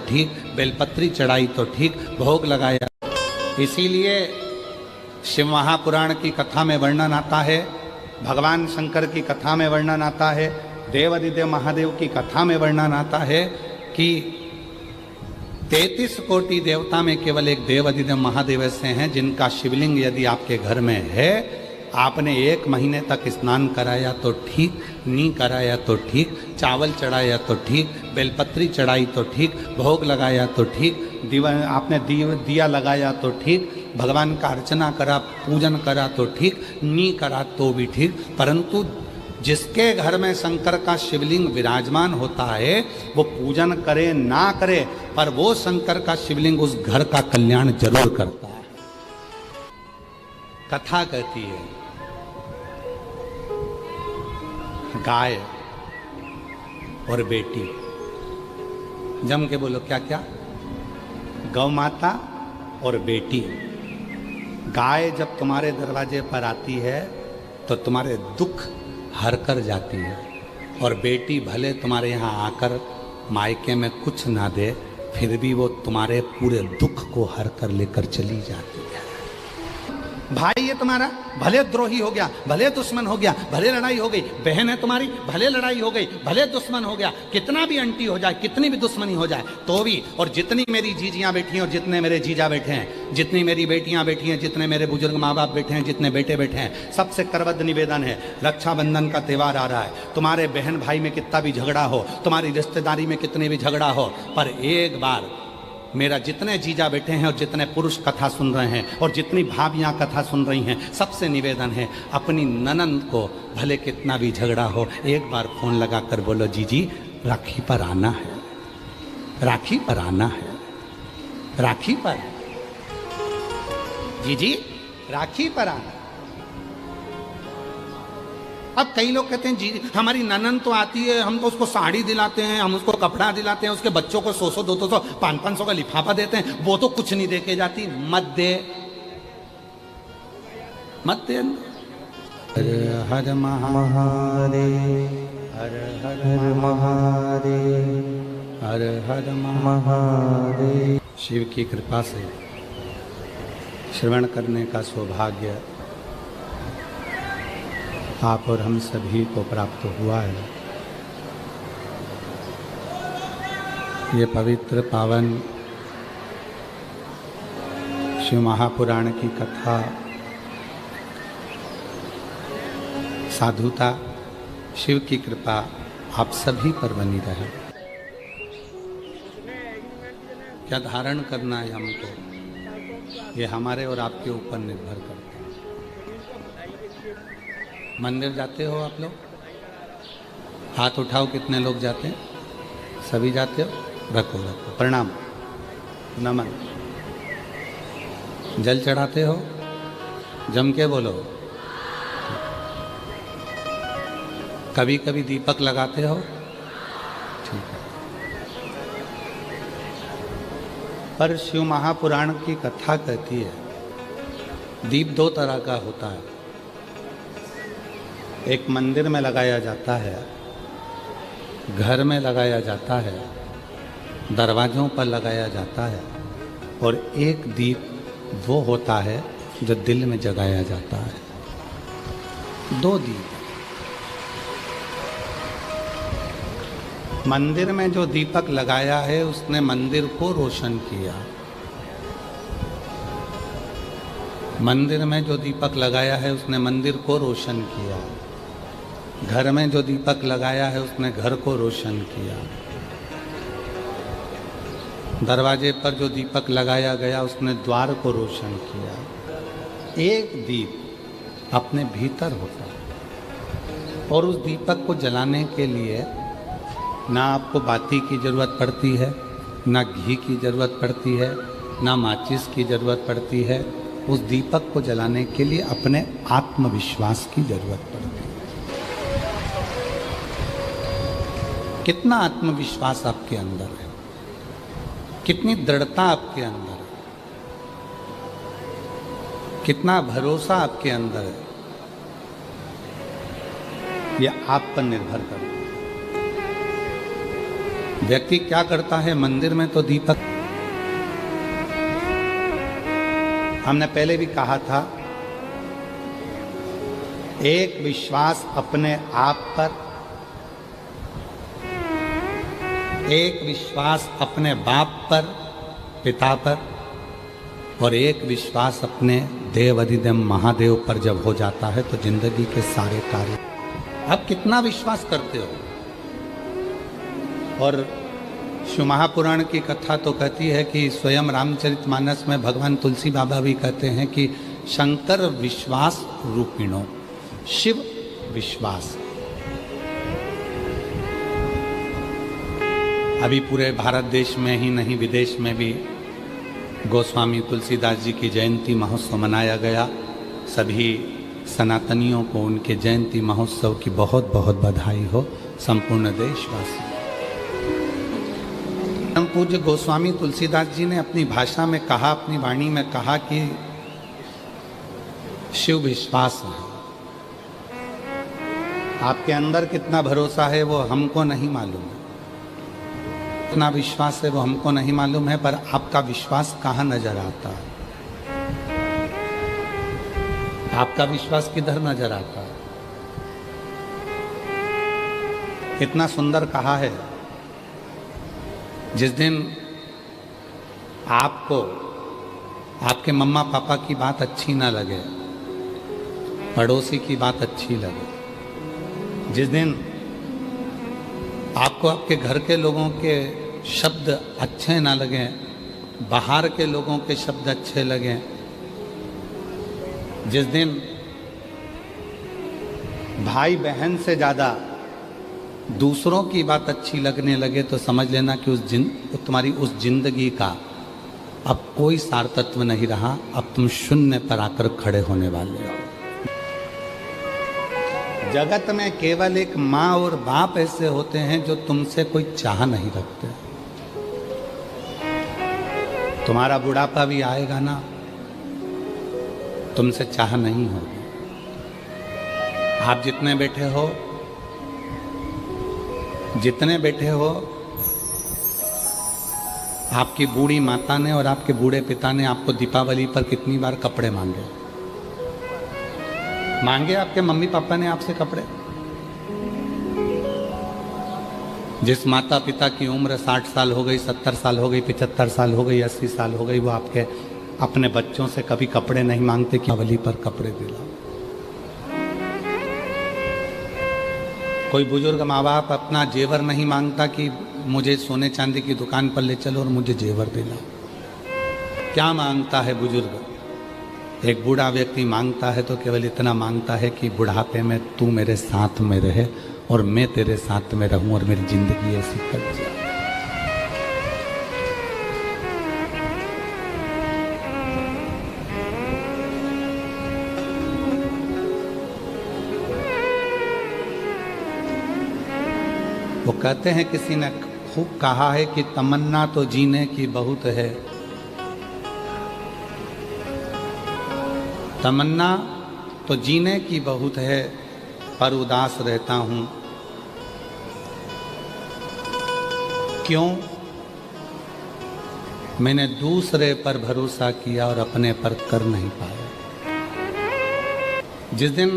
ठीक, बेलपत्री चढ़ाई तो ठीक, भोग लगाया। इसीलिए शिव महापुराण की कथा में वर्णन आता है, भगवान शंकर की कथा में वर्णन आता है, देवादिदेव महादेव की कथा में वर्णन आता है कि 33 कोटि देवता में केवल एक देवादिदेव महादेव ऐसे हैं जिनका शिवलिंग यदि आपके घर में है, आपने 1 महीने तक स्नान कराया तो ठीक, नी कराया तो ठीक, चावल चढ़ाया तो ठीक, बेलपत्री चढ़ाई तो ठीक, भोग लगाया तो ठीक, आपने दिया लगाया तो ठीक, भगवान का अर्चना करा, पूजन करा तो ठीक, नी करा तो भी ठीक। परंतु जिसके घर में शंकर का शिवलिंग विराजमान होता है, वो पूजन करे ना करे, पर वो शंकर का शिवलिंग उस घर का कल्याण जरूर करता है। कथा कहती है, गाय और बेटी, जम के बोलो क्या क्या? गौ माता और बेटी। गाय जब तुम्हारे दरवाजे पर आती है तो तुम्हारे दुख हर कर जाती है, और बेटी भले तुम्हारे यहाँ आकर मायके में कुछ ना दे, फिर भी वो तुम्हारे पूरे दुख को हर कर लेकर चली जाती है। भाई ये तुम्हारा भले द्रोही हो गया, भले दुश्मन हो गया, भले लड़ाई हो गई, बहन है तुम्हारी, भले लड़ाई हो गई, भले दुश्मन हो गया, कितना भी अंटी हो जाए, कितनी भी दुश्मनी हो जाए तो भी, और जितनी मेरी जीजियां बैठी हैं और जितने मेरे जीजा बैठे हैं, जितनी मेरी बेटियां बैठी हैं, जितने मेरे बुजुर्ग माँ बाप बैठे हैं, जितने बेटे बैठे हैं, सबसे करबद्ध निवेदन है, रक्षाबंधन का त्यौहार आ रहा है, तुम्हारे बहन भाई में कितना भी झगड़ा हो, तुम्हारी रिश्तेदारी में कितने भी झगड़ा हो, पर एक बार मेरा जितने जीजा बैठे हैं और जितने पुरुष कथा सुन रहे हैं और जितनी भाभियां कथा सुन रही हैं, सबसे निवेदन है, अपनी ननंद को भले कितना भी झगड़ा हो, एक बार फोन लगा कर बोलो, जीजी राखी पर आना है, राखी पर आना है, राखी पर, जीजी राखी पर आना। अब कई लोग कहते हैं जी हमारी ननन तो आती है, हम तो उसको साड़ी दिलाते हैं, हम उसको कपड़ा दिलाते हैं, उसके बच्चों को 100-100, 200, 500 का लिफाफा देते हैं, वो तो कुछ नहीं दे के जाती। मत दे, मत दे। हर हर महादेव, हर हर महादेव, हर हर महादेव। शिव की कृपा से श्रवण करने का सौभाग्य आप और हम सभी को प्राप्त हुआ है। ये पवित्र पावन शिव महापुराण की कथा, साधुता, शिव की कृपा आप सभी पर बनी रहे। क्या धारण करना है हमको, ये हमारे और आपके ऊपर निर्भर करता है। मंदिर जाते हो आप लोग? हाथ उठाओ, कितने लोग जाते हैं? सभी जाते हो? रखो रखो, प्रणाम, नमन। जल चढ़ाते हो? जम के बोलो। कभी कभी दीपक लगाते हो? ठीक है। पर शिव महापुराण की कथा कहती है, दीप 2 तरह का होता है। एक मंदिर में लगाया जाता है, घर में लगाया जाता है, दरवाज़ों पर लगाया जाता है, और एक दीप वो होता है जो दिल में जगाया जाता है। 2 दीप। मंदिर में जो दीपक लगाया है उसने मंदिर को रोशन किया। मंदिर में जो दीपक लगाया है उसने मंदिर को रोशन किया। घर में जो दीपक लगाया है उसने घर को रोशन किया। दरवाजे पर जो दीपक लगाया गया उसने द्वार को रोशन किया। एक दीप अपने भीतर होता है, और उस दीपक को जलाने के लिए ना आपको बाती की ज़रूरत पड़ती है, ना घी की ज़रूरत पड़ती है, ना माचिस की ज़रूरत पड़ती है। उस दीपक को जलाने के लिए अपने आत्मविश्वास की ज़रूरत पड़ती है। कितना आत्मविश्वास आपके अंदर है, कितनी दृढ़ता आपके अंदर है, कितना भरोसा आपके अंदर है, यह आप पर निर्भर करता है। व्यक्ति क्या करता है, मंदिर में तो दीपक, हमने पहले भी कहा था, एक विश्वास अपने आप पर, एक विश्वास अपने बाप पर, पिता पर, और एक विश्वास अपने देव अधिदेव महादेव पर जब हो जाता है तो जिंदगी के सारे कार्य। आप कितना विश्वास करते हो? और शिव महापुराण की कथा तो कहती है कि स्वयं रामचरितमानस में भगवान तुलसी बाबा भी कहते हैं कि शंकर विश्वास रूपिणो, शिव विश्वास। अभी पूरे भारत देश में ही नहीं, विदेश में भी गोस्वामी तुलसीदास जी की जयंती महोत्सव मनाया गया। सभी सनातनियों को उनके जयंती महोत्सव की बहुत बहुत बधाई हो, संपूर्ण देशवासी। परम पूज्य गोस्वामी तुलसीदास जी ने अपनी भाषा में कहा, अपनी वाणी में कहा कि शिव विश्वास है। आपके अंदर कितना भरोसा है वो हमको नहीं मालूम है, कितना विश्वास है वो हमको नहीं मालूम है, पर आपका विश्वास कहाँ नजर आता है? आपका विश्वास किधर नजर आता है? कितना सुंदर कहा है। जिस दिन आपको आपके मम्मा पापा की बात अच्छी ना लगे, पड़ोसी की बात अच्छी लगे, जिस दिन आपको आपके घर के लोगों के शब्द अच्छे ना लगें, बाहर के लोगों के शब्द अच्छे लगें, जिस दिन भाई बहन से ज़्यादा दूसरों की बात अच्छी लगने लगे, तो समझ लेना कि तुम्हारी उस जिंदगी का अब कोई सार्थत्व नहीं रहा। अब तुम शून्य पर आकर खड़े होने वाले हो। जगत में केवल एक माँ और बाप ऐसे होते हैं जो तुमसे कोई चाह नहीं रखते। तुम्हारा बुढ़ापा भी आएगा ना, तुमसे चाह नहीं होगी। आप जितने बैठे हो, आपकी बूढ़ी माता ने और आपके बूढ़े पिता ने आपको दीपावली पर कितनी बार कपड़े मांगे आपके मम्मी पापा ने आपसे कपड़े? जिस माता पिता की उम्र 60 साल हो गई, 70 साल हो गई, 75 साल हो गई, 80 साल हो गई, वो आपके अपने बच्चों से कभी कपड़े नहीं मांगते कि दीपावली पर कपड़े दिलाओ। कोई बुजुर्ग माँ बाप अपना जेवर नहीं मांगता कि मुझे सोने चांदी की दुकान पर ले चलो और मुझे जेवर दिलाओ। क्या मांगता है बुजुर्ग? एक बूढ़ा व्यक्ति मांगता है तो केवल इतना मांगता है कि बुढ़ापे में तू मेरे साथ में रहे और मैं तेरे साथ में रहूं और मेरी जिंदगी ऐसी कट जाए। वो कहते हैं, किसी ने खूब कहा है कि तमन्ना तो जीने की बहुत है, तमन्ना तो जीने की बहुत है, पर उदास रहता हूं। क्यों? मैंने दूसरे पर भरोसा किया और अपने पर कर नहीं पाया। जिस दिन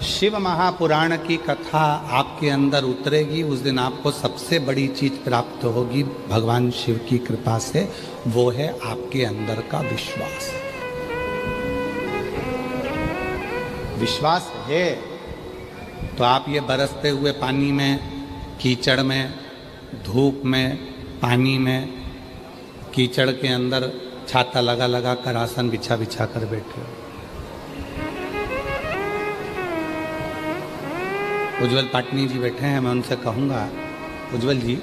शिव महापुराण की कथा आपके अंदर उतरेगी, उस दिन आपको सबसे बड़ी चीज प्राप्त होगी भगवान शिव की कृपा से, वो है आपके अंदर का विश्वास। विश्वास है तो आप ये बरसते हुए पानी में, कीचड़ में, धूप में, पानी में, कीचड़ के अंदर छाता लगा लगा कर, आसन बिछा बिछा कर बैठे हो। उज्जवल पाटनी जी बैठे हैं, मैं उनसे कहूँगा, उज्जवल जी,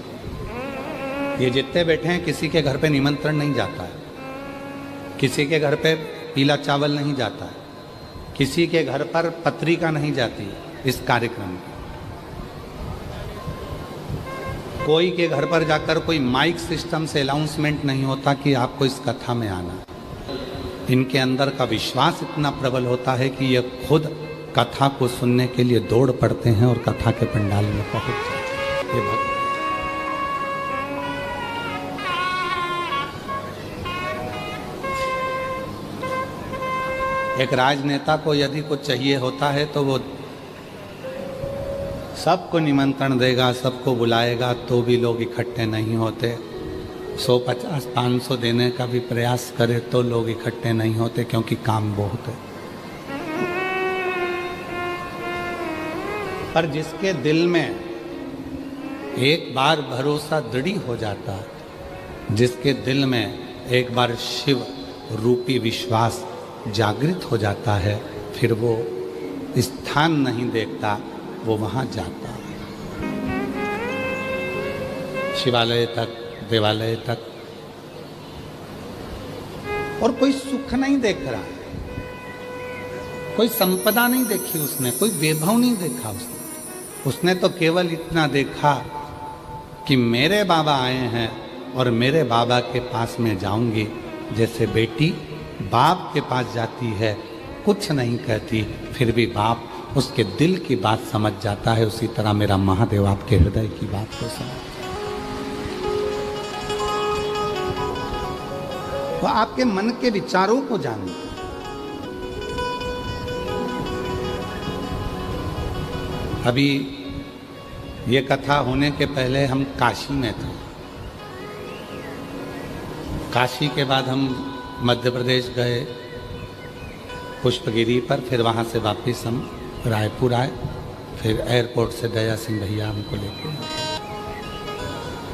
ये जितने बैठे हैं किसी के घर पे निमंत्रण नहीं जाता है, किसी के घर पे पीला चावल नहीं जाता है, किसी के घर पर पत्रिका नहीं जाती इस कार्यक्रम में। कोई के घर पर जाकर कोई माइक सिस्टम से अनाउंसमेंट नहीं होता कि आपको इस कथा में आना। इनके अंदर का विश्वास इतना प्रबल होता है कि ये खुद कथा को सुनने के लिए दौड़ पड़ते हैं और कथा के पंडाल में पहुंच जाते हैं। एक राजनेता को यदि कुछ चाहिए होता है तो वो सबको निमंत्रण देगा, सबको बुलाएगा, तो भी लोग इकट्ठे नहीं होते। 150-500 देने का भी प्रयास करे तो लोग इकट्ठे नहीं होते, क्योंकि काम बहुत है। पर जिसके दिल में एक बार भरोसा दृढ़ हो जाता है, जिसके दिल में एक बार शिव रूपी विश्वास जागृत हो जाता है, फिर वो स्थान नहीं देखता, वो वहां जाता है, शिवालय तक, देवालय तक। और कोई सुख नहीं देख रहा है, कोई संपदा नहीं देखी उसने, कोई वैभव नहीं देखा उसने तो केवल इतना देखा कि मेरे बाबा आए हैं और मेरे बाबा के पास में जाऊंगी। जैसे बेटी बाप के पास जाती है, कुछ नहीं कहती, फिर भी बाप उसके दिल की बात समझ जाता है। उसी तरह मेरा महादेव आपके हृदय की बात को समझ, वो आपके मन के विचारों को जानता। अभी ये कथा होने के पहले हम काशी में थे। काशी के बाद हम मध्य प्रदेश गए पुष्पगिरी पर, फिर वहाँ से वापस हम रायपुर आए, फिर एयरपोर्ट से दया सिंह भैया हमको लेके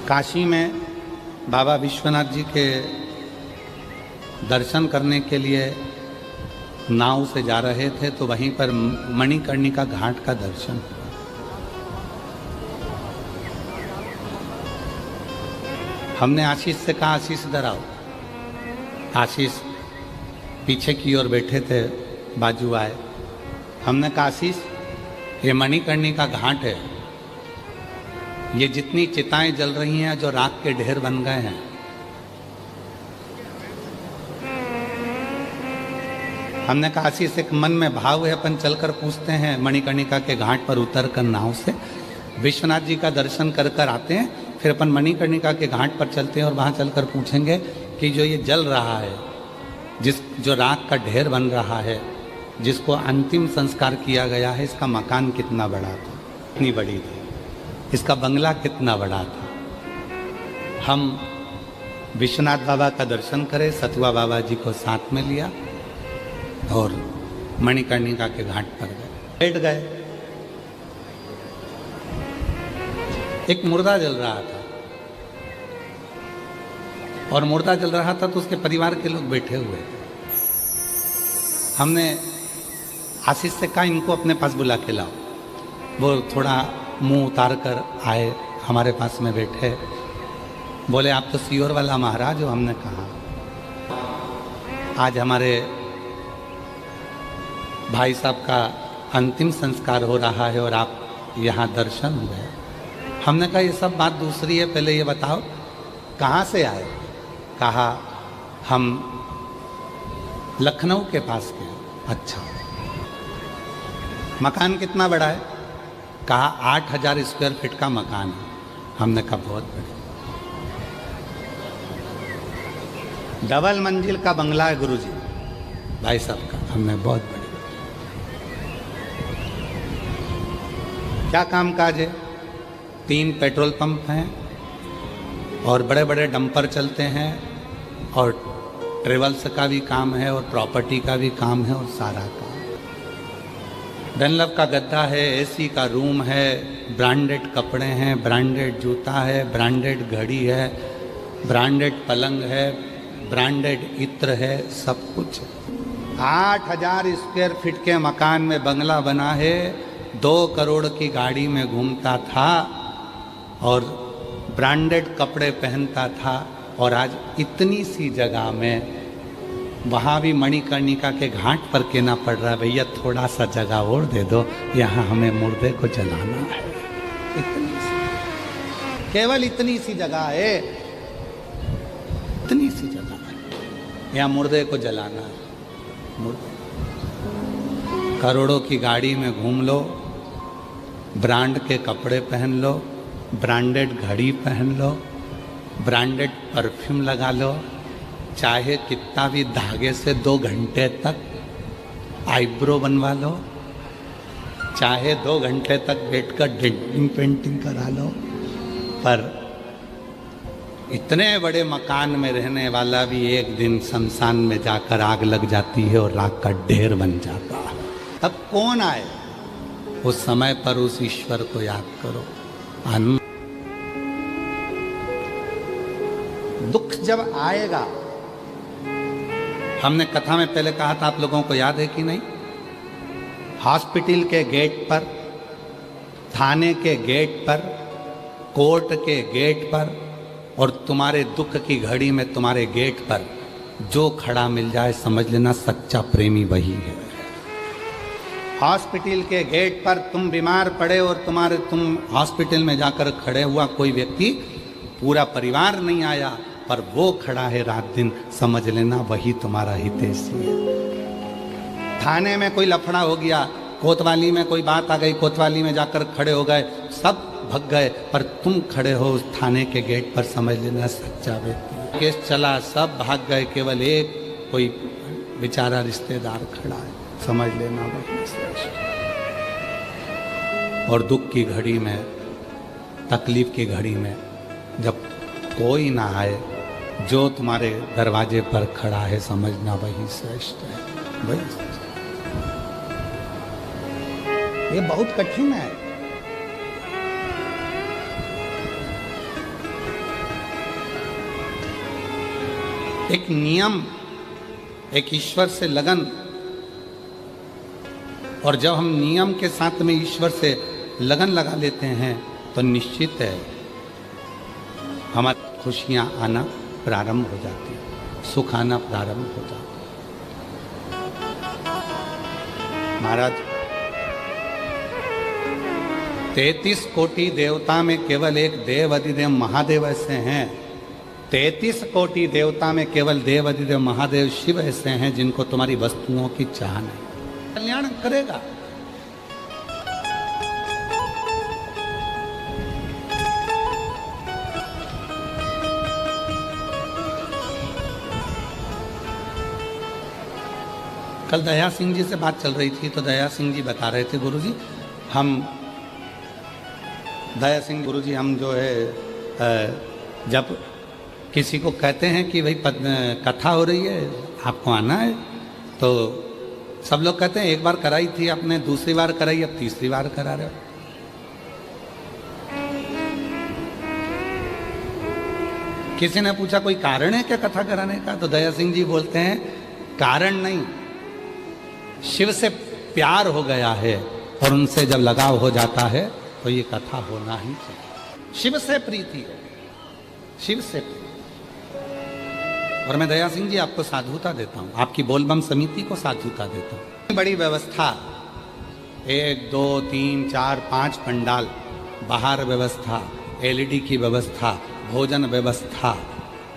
काशी में बाबा विश्वनाथ जी के दर्शन करने के लिए नाव से जा रहे थे, तो वहीं पर मणिकर्णिका घाट का दर्शन हुआ। हमने आशीष से कहा, आशीष इधर आओ। आशीष पीछे की ओर बैठे थे, बाजू आए। हमने कहा, आशीष ये मणिकर्णिका घाट है, ये जितनी चिताएं जल रही हैं, जो राख के ढेर बन गए हैं, हमने कहा आशीष एक मन में भाव है, अपन चलकर पूछते हैं मणिकर्णिका के घाट पर उतर कर नाव से विश्वनाथ जी का दर्शन कर कर आते हैं, फिर अपन मणिकर्णिका के घाट पर चलते हैं और वहाँ चलकर पूछेंगे कि जो ये जल रहा है, जो राख का ढेर बन रहा है, जिसको अंतिम संस्कार किया गया है, इसका मकान कितना बड़ा था, कितनी बड़ी थी, इसका बंगला कितना बड़ा था। हम विश्वनाथ बाबा का दर्शन करें, सतुआ बाबा जी को साथ में लिया और मणिकर्णिका के घाट पर गए, बैठ गए। एक मुर्दा जल रहा था और मुर्दा जल रहा था तो उसके परिवार के लोग बैठे हुए थे। हमने आशीष से कहा, इनको अपने पास बुला के लाओ। वो थोड़ा मुंह उतार कर आए, हमारे पास में बैठे, बोले आप तो सीहोर वाला महाराज हो। हमने कहा आज हमारे भाई साहब का अंतिम संस्कार हो रहा है और आप यहाँ दर्शन हुए। हमने कहा ये सब बात दूसरी है, पहले ये बताओ कहाँ से आए। कहा हम लखनऊ के पास के। अच्छा, मकान कितना बड़ा है? कहा 8000 स्क्वायर फीट का मकान है। हमने कहा बहुत बड़ा, डबल मंजिल का बंगला है गुरुजी भाई साहब का। हमने बहुत बड़ा, क्या काम काज है? 3 पेट्रोल पंप हैं और बड़े बड़े डंपर चलते हैं और ट्रेवल्स का भी काम है और प्रॉपर्टी का भी काम है और सारा काम। डनलप का गद्दा है, एसी का रूम है, ब्रांडेड कपड़े हैं, ब्रांडेड जूता है, ब्रांडेड घड़ी है, ब्रांडेड पलंग है, ब्रांडेड इत्र है, सब कुछ। 8000 स्क्वायर फीट के मकान में बंगला बना है, 2 करोड़ की गाड़ी में घूमता था और ब्रांडेड कपड़े पहनता था। और आज इतनी सी जगह में, वहाँ भी मणिकर्णिका के घाट पर कहना पड़ रहा है, भैया थोड़ा सा जगह और दे दो, यहाँ हमें मुर्दे को जलाना है। इतनी सी, केवल इतनी सी जगह है, इतनी सी जगह है, यहाँ मुर्दे को जलाना है। करोड़ों की गाड़ी में घूम लो, ब्रांड के कपड़े पहन लो, ब्रांडेड घड़ी पहन लो, ब्रांडेड परफ्यूम लगा लो, चाहे कितना भी धागे से 2 घंटे तक आईब्रो बनवा लो, चाहे 2 घंटे तक बैठकर डेंटिंग पेंटिंग करा लो, पर इतने बड़े मकान में रहने वाला भी एक दिन शमशान में जाकर आग लग जाती है और राख का ढेर बन जाता है। तब कौन आए? उस समय पर उस ईश्वर को याद करो। दुख जब आएगा, हमने कथा में पहले कहा था, आप लोगों को याद है कि नहीं? हॉस्पिटल के गेट पर, थाने के गेट पर, कोर्ट के गेट पर और तुम्हारे दुख की घड़ी में तुम्हारे गेट पर जो खड़ा मिल जाए, समझ लेना सच्चा प्रेमी वही है। हॉस्पिटल के गेट पर तुम बीमार पड़े और तुम हॉस्पिटल में जाकर खड़े हुआ कोई व्यक्ति, पूरा परिवार नहीं आया, पर वो खड़ा है रात दिन, समझ लेना वही तुम्हारा हितैषी है। थाने में कोई लफड़ा हो गया, कोतवाली में कोई बात आ गई, कोतवाली में जाकर खड़े हो गए, सब भग गए, पर तुम खड़े हो उस थाने के गेट पर, समझ लेना सच्चा व्यक्ति। केस चला, सब भाग गए, केवल एक कोई बेचारा रिश्तेदार खड़ा है, समझ लेना वही श्रेष्ठ। और दुख की घड़ी में, तकलीफ की घड़ी में जब कोई ना आए, जो तुम्हारे दरवाजे पर खड़ा है, समझना वही श्रेष्ठ है, वही श्रेष्ठ। ये बहुत कठिन है। एक नियम, एक ईश्वर से लगन, और जब हम नियम के साथ में ईश्वर से लगन लगा लेते हैं तो निश्चित है हमारी खुशियां आना प्रारंभ हो जाती है, सुख आना प्रारंभ हो जाता है। महाराज, 33 कोटि देवता में केवल एक देव अधिदेव महादेव ऐसे हैं, 33 कोटि देवता में केवल देव अधिदेव महादेव शिव ऐसे हैं जिनको तुम्हारी वस्तुओं की चाह नहीं। कल्याण करेगा। कल दया सिंह जी से बात चल रही थी, तो दया सिंह जी बता रहे थे, गुरुजी हम दया सिंह गुरुजी हम जो है जब किसी को कहते हैं कि भाई कथा हो रही है, आपको आना है, तो सब लोग कहते हैं एक बार कराई थी आपने, दूसरी बार कराई, अब तीसरी बार करा रहे हो। किसी ने पूछा कोई कारण है क्या कथा कराने का? तो दया सिंह जी बोलते हैं कारण नहीं, शिव से प्यार हो गया है और उनसे जब लगाव हो जाता है तो ये कथा होना ही चाहिए। शिव से प्रीति है, शिव से प्रीति। और मैं दया सिंह जी आपको साधुता देता हूँ, आपकी बोलबम समिति को साधुता देता हूँ। बड़ी व्यवस्था, 1 2 3 4 5 पंडाल, बाहर व्यवस्था, LED की व्यवस्था, भोजन व्यवस्था,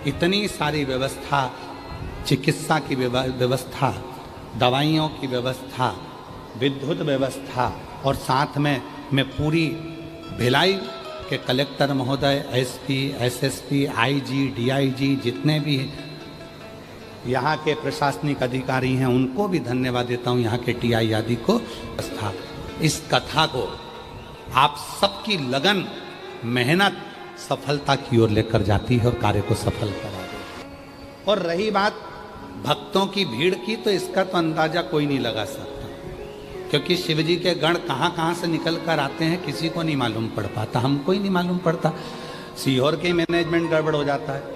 इतनी सारी व्यवस्था, चिकित्सा की व्यवस्था, दवाइयों की व्यवस्था, विद्युत व्यवस्था, और साथ में मैं पूरी भिलाई के कलेक्टर महोदय, SP, SSP, IG, DIG, जितने भी यहाँ के प्रशासनिक अधिकारी हैं उनको भी धन्यवाद देता हूँ, यहाँ के TI आदि को। इस कथा को आप सबकी लगन, मेहनत सफलता की ओर लेकर जाती है और कार्य को सफल करा देती है। और रही बात भक्तों की भीड़ की, तो इसका तो अंदाजा कोई नहीं लगा सकता, क्योंकि शिवजी के गण कहाँ कहाँ से निकल कर आते हैं किसी को नहीं मालूम पड़ पाता, हमको ही नहीं मालूम पड़ता। सीहोर के मैनेजमेंट गड़बड़ हो जाता है।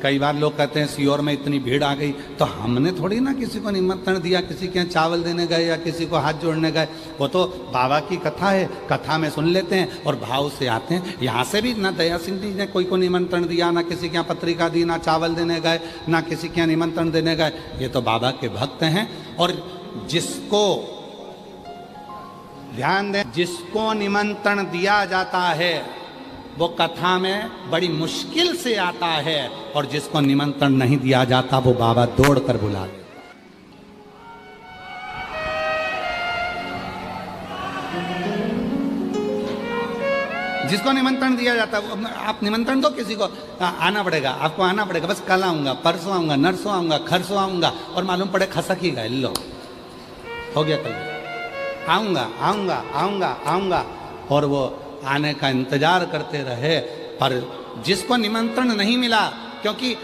कई बार लोग कहते हैं सीहोर में इतनी भीड़ आ गई, तो हमने थोड़ी ना किसी को निमंत्रण दिया, किसी के यहाँ चावल देने गए या किसी को हाथ जोड़ने गए। वो तो बाबा की कथा है, कथा में सुन लेते हैं और भाव से आते हैं। यहाँ से भी ना दया सिंह जी ने कोई को निमंत्रण दिया, ना किसी के यहाँ पत्रिका दी, ना चावल देने गए, ना किसी के यहाँ निमंत्रण देने गए। ये तो बाबा के भक्त हैं। और जिसको ध्यान दें, जिसको निमंत्रण दिया जाता है वो कथा में बड़ी मुश्किल से आता है, और जिसको निमंत्रण नहीं दिया जाता वो बाबा दौड़ कर बुला ले। जिसको निमंत्रण दिया जाता है, आप निमंत्रण दो किसी को, आना पड़ेगा, आपको आना पड़ेगा, बस कल आऊंगा, परसों आऊंगा, नरसों आऊंगा, खरसों आऊंगा, और मालूम पड़े खसक ही गए। लो हो गया कल, आऊँगा आऊँगा आऊँगा आऊँगा, और वो आने का इंतजार करते रहे। पर जिसको निमंत्रण नहीं मिला, क्योंकि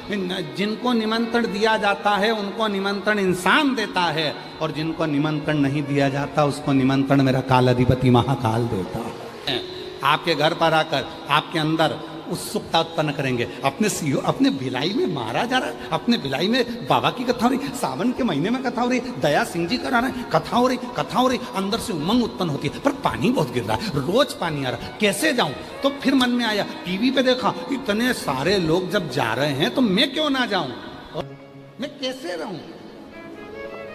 जिनको निमंत्रण दिया जाता है उनको निमंत्रण इंसान देता है, और जिनको निमंत्रण नहीं दिया जाता उसको निमंत्रण मेरा कालाधिपति महाकाल देता है। आपके घर पर आकर आपके अंदर उत्सुकता उत्पन्न करेंगे। अपने भिलाई में मारा जा रहा है, अपने भिलाई में बाबा की कथा हो रही, सावन के महीने में कथा हो रही, दया सिंह जी करा रहे हैं, कथा हो रही, अंदर से उमंग उत्पन्न होती है, पर पानी बहुत गिर रहा है, रोज पानी आ रहा है, कैसे जाऊं? तो फिर मन में आया, टीवी पे देखा इतने सारे लोग जब जा रहे हैं तो मैं क्यों ना जाऊं, और मैं कैसे रहूं?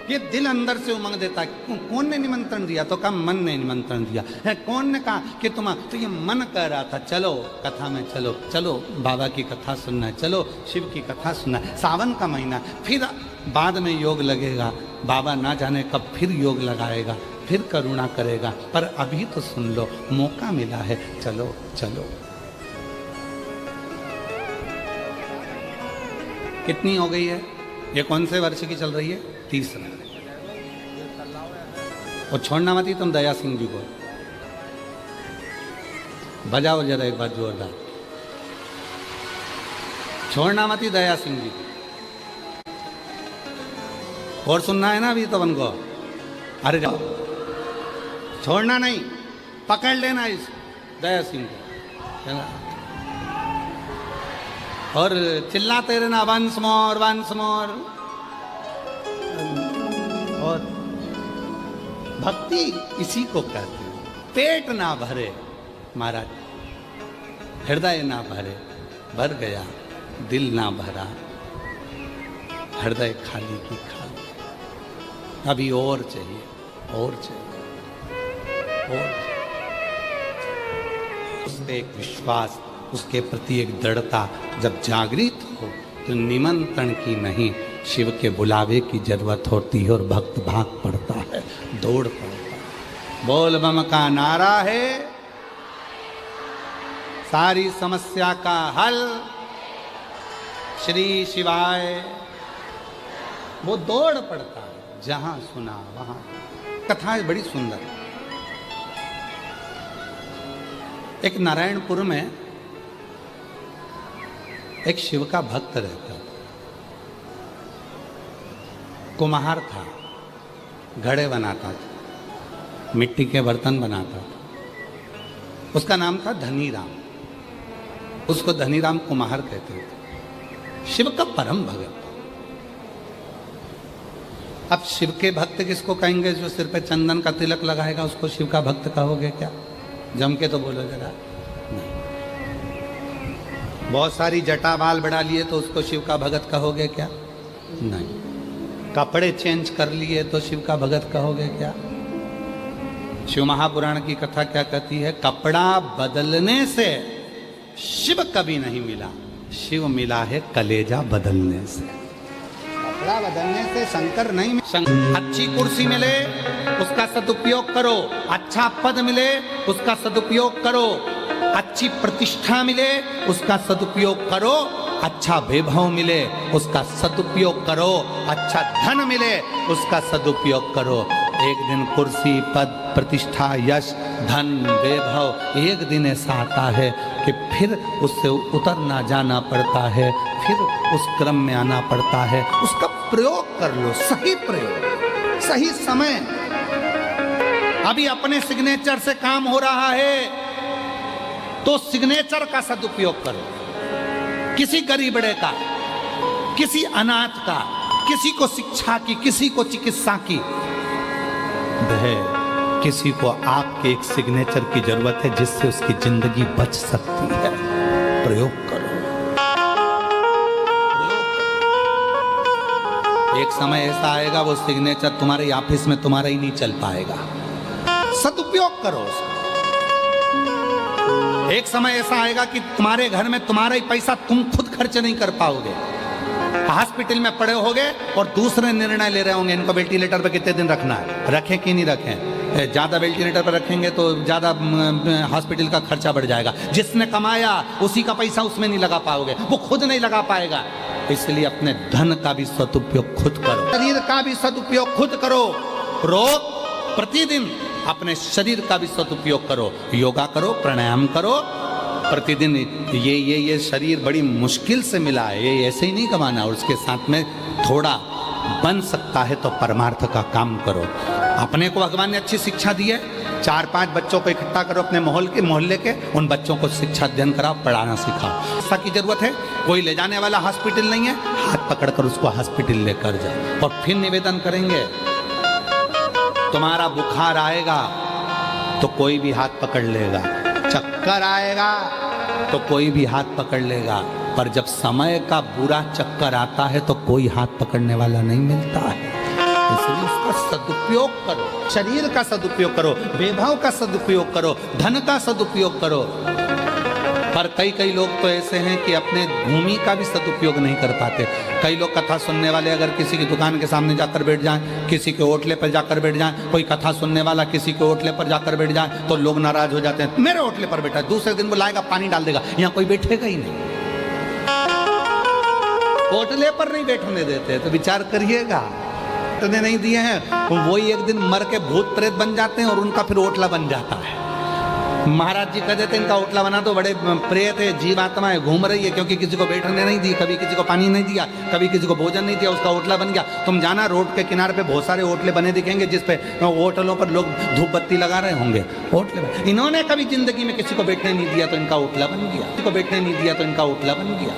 ये दिल अंदर से उमंग देता है। कौन ने निमंत्रण दिया? तो कहा मन ने निमंत्रण दिया है। कौन ने कहा कि तुम? तो ये मन कह रहा था चलो कथा में, चलो चलो बाबा की कथा सुनना है, चलो शिव की कथा सुनना है, सावन का महीना, फिर बाद में योग लगेगा, बाबा ना जाने कब फिर योग लगाएगा, फिर करुणा करेगा, पर अभी तो सुन लो, मौका मिला है, चलो चलो। कितनी हो गई है? ये कौन से वर्ष की चल रही है? तीसरा। और छोड़ना मत ही तुम दया सिंह जी को, बजाओ जरा एक बार जोरदार, छोड़ना मत ही दया सिंह जी को। और सुनना है ना अभी तो उनको, अरे जाओ, छोड़ना नहीं, पकड़ लेना इस दया सिंह को, और चिल्लाते रहना वंस मोर वंस मोर। और भक्ति इसी को कहते हैं, पेट ना भरे महाराज, हृदय ना भरे, भर गया दिल ना भरा, हृदय खाली की खाली, अभी और चाहिए, और चाहिए, और चाहिए। उससे एक विश्वास, उसके प्रति एक दृढ़ता जब जागृत हो तो निमंत्रण की नहीं, शिव के बुलावे की जरूरत होती है, और भक्त भाग पड़ता है, दौड़ पड़ता है। बोल बम का नारा है सारी समस्या का हल, श्री शिवाय। वो दौड़ पड़ता है, जहां सुना वहां। कथा बड़ी सुंदर। एक नारायणपुर में एक शिव का भक्त रहता था, कुम्हार था, घड़े बनाता था, मिट्टी के बर्तन बनाता था। उसका नाम था धनीराम, उसको धनीराम कुम्हार कहते थे। शिव का परम भगत। अब शिव के भक्त किसको कहेंगे? जो सिर पे चंदन का तिलक लगाएगा उसको शिव का भक्त कहोगे क्या? जम के तो बोलो जरा। नहीं। बहुत सारी जटा बाल बढ़ा लिए तो उसको शिव का भगत कहोगे क्या? नहीं। कपड़े चेंज कर लिए तो शिव का भगत कहोगे क्या? शिव महापुराण की कथा क्या कहती है? कपड़ा बदलने से शिव कभी नहीं मिला, शिव मिला है कलेजा बदलने से। कपड़ा बदलने से शंकर नहीं मिला। अच्छी कुर्सी मिले उसका सदुपयोग करो, अच्छा पद मिले उसका सदुपयोग करो, अच्छी प्रतिष्ठा मिले उसका सदुपयोग करो, अच्छा वैभव मिले उसका सदुपयोग करो, अच्छा धन मिले उसका सदुपयोग करो। एक दिन कुर्सी, पद, प्रतिष्ठा, यश, धन, वैभव एक दिन ऐसा आता है कि फिर उससे उतरना जाना पड़ता है, फिर उस क्रम में आना पड़ता है। उसका प्रयोग कर लो, सही प्रयोग, सही समय। अभी अपने सिग्नेचर से काम हो रहा है तो सिग्नेचर का सदुपयोग करो। किसी गरीबड़े का, किसी अनाथ का, किसी को शिक्षा की, किसी को चिकित्सा की, किसी को आपके एक सिग्नेचर की जरूरत है जिससे उसकी जिंदगी बच सकती है। प्रयोग करो। एक समय ऐसा आएगा वो सिग्नेचर तुम्हारे ऑफिस में तुम्हारा ही नहीं चल पाएगा, सदुपयोग करो उसका। एक समय ऐसा आएगा कि तुम्हारे घर में तुम्हारा ही पैसा तुम खुद खर्च नहीं कर पाओगे, हॉस्पिटल में पड़े होगे और दूसरे निर्णय ले रहे होंगे इनको वेंटिलेटर पर कितने दिन रखना है, रखें कि नहीं रखें। ज़्यादा वेंटिलेटर पर रखेंगे तो ज़्यादा हॉस्पिटल का खर्चा बढ़ जाएगा। जिसने कमाया उसी का पैसा उसमें नहीं लगा पाओगे, वो खुद नहीं लगा पाएगा। इसलिए अपने धन का भी सदुपयोग खुद करो, शरीर का भी सदुपयोग खुद करो। रोज प्रतिदिन अपने शरीर का भी सदुपयोग करो, योगा करो, प्राणायाम करो प्रतिदिन। ये शरीर बड़ी मुश्किल से मिला है, ये ऐसे ही नहीं कमाना। और उसके साथ में थोड़ा बन सकता है तो परमार्थ का काम करो। अपने को भगवान ने अच्छी शिक्षा दी है, 4-5 बच्चों को इकट्ठा करो अपने मोहल्ले के, उन बच्चों को शिक्षा अध्ययन कराओ, पढ़ाना सिखाओ। शिक्षा की जरूरत है, कोई ले जाने वाला हॉस्पिटल नहीं है, हाथ पकड़कर उसको हॉस्पिटल लेकर जाओ। और फिर निवेदन करेंगे, तुम्हारा बुखार आएगा तो कोई भी हाथ पकड़ लेगा, चक्कर आएगा तो कोई भी हाथ पकड़ लेगा, पर जब समय का बुरा चक्कर आता है तो कोई हाथ पकड़ने वाला नहीं मिलता है। इसलिए उसका सदुपयोग करो, शरीर का सदुपयोग करो, वैभव का सदुपयोग करो, धन का सदुपयोग करो। पर कई लोग तो ऐसे हैं कि अपने भूमि का भी सदुपयोग नहीं कर पाते। कई लोग कथा सुनने वाले अगर किसी की दुकान के सामने जाकर बैठ जाएं, किसी के होटले पर जाकर बैठ जाएं, कोई कथा सुनने वाला किसी के होटले पर जाकर बैठ जाए तो लोग नाराज हो जाते हैं, मेरे होटले पर बैठा है, दूसरे दिन वो लाएगा पानी डाल देगा, यहाँ कोई बैठेगा ही नहीं। होटले पर नहीं बैठने देते, तो विचार करिएगा। बैठने नहीं दिए हैं, वही एक दिन मर के भूत प्रेत बन जाते हैं और उनका फिर होटला बन जाता है। महाराज जी कहते थे इनका होटला बना तो बड़े प्रेत है, जीवात्माएं घूम रही है, क्योंकि किसी को बैठने नहीं दी, कभी किसी को पानी नहीं दिया, कभी किसी को भोजन नहीं दिया, उसका होटला बन गया। तुम जाना रोड के किनारे पे बहुत सारे होटले बने दिखेंगे, जिसपे होटलों पर लोग धूप बत्ती लगा रहे होंगे, होटले। इन्होंने कभी जिंदगी में किसी को बैठने नहीं दिया तो इनका होटला बन गया, किसी को बैठने नहीं दिया तो इनका होटला बन गया।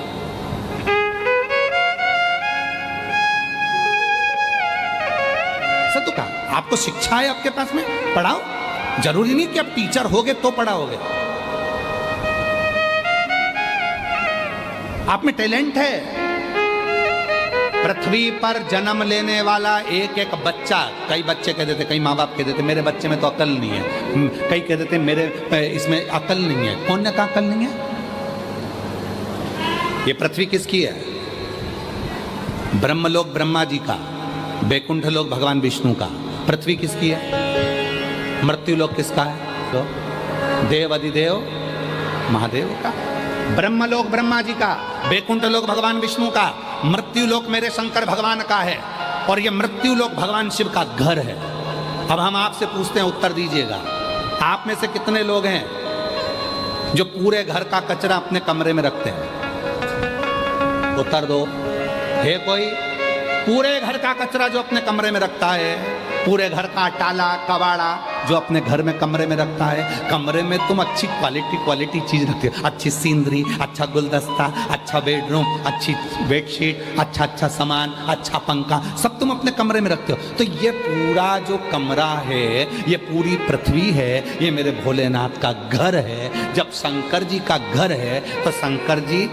सत्य का आपको शिक्षा है आपके पास में, पढ़ाओ। जरूरी नहीं कि आप टीचर होगे तो पढ़ाओगे, आप में टैलेंट है। पृथ्वी पर जन्म लेने वाला एक एक बच्चा, कई बच्चे कह देते, कई माँ बाप कह देते मेरे बच्चे में तो अकल नहीं है, कई कह देते मेरे इसमें अकल नहीं है। कौन ने कहा अकल नहीं है? ये पृथ्वी किसकी है? ब्रह्मलोक ब्रह्मा जी का, बैकुंठ लोक भगवान विष्णु का। पृथ्वी किसकी है? मृत्यु लोक किसका है? तो देव अधिदेव महादेव का। ब्रह्मलोक ब्रह्मा जी का, बैकुंठ लोक भगवान विष्णु का, मृत्यु लोक मेरे शंकर भगवान का है। और ये मृत्यु लोक भगवान शिव का घर है। अब हम आपसे पूछते हैं, उत्तर दीजिएगा। आप में से कितने लोग हैं जो पूरे घर का कचरा अपने कमरे में रखते हैं? उत्तर दो। है कोई? पूरे घर का कचरा जो अपने कमरे में रखता है, पूरे घर का टाला कबाड़ा जो अपने घर में कमरे में रखता है। कमरे में तुम अच्छी क्वालिटी चीज रखते हो, अच्छी सीनरी, अच्छा गुलदस्ता, अच्छा बेडरूम, अच्छी बेडशीट, अच्छा सामान, अच्छा पंखा, सब तुम अपने कमरे में रखते हो। तो ये पूरा जो कमरा है, ये पूरी पृथ्वी है, ये मेरे भोलेनाथ का घर है। जब शंकर जी का घर है तो शंकर जी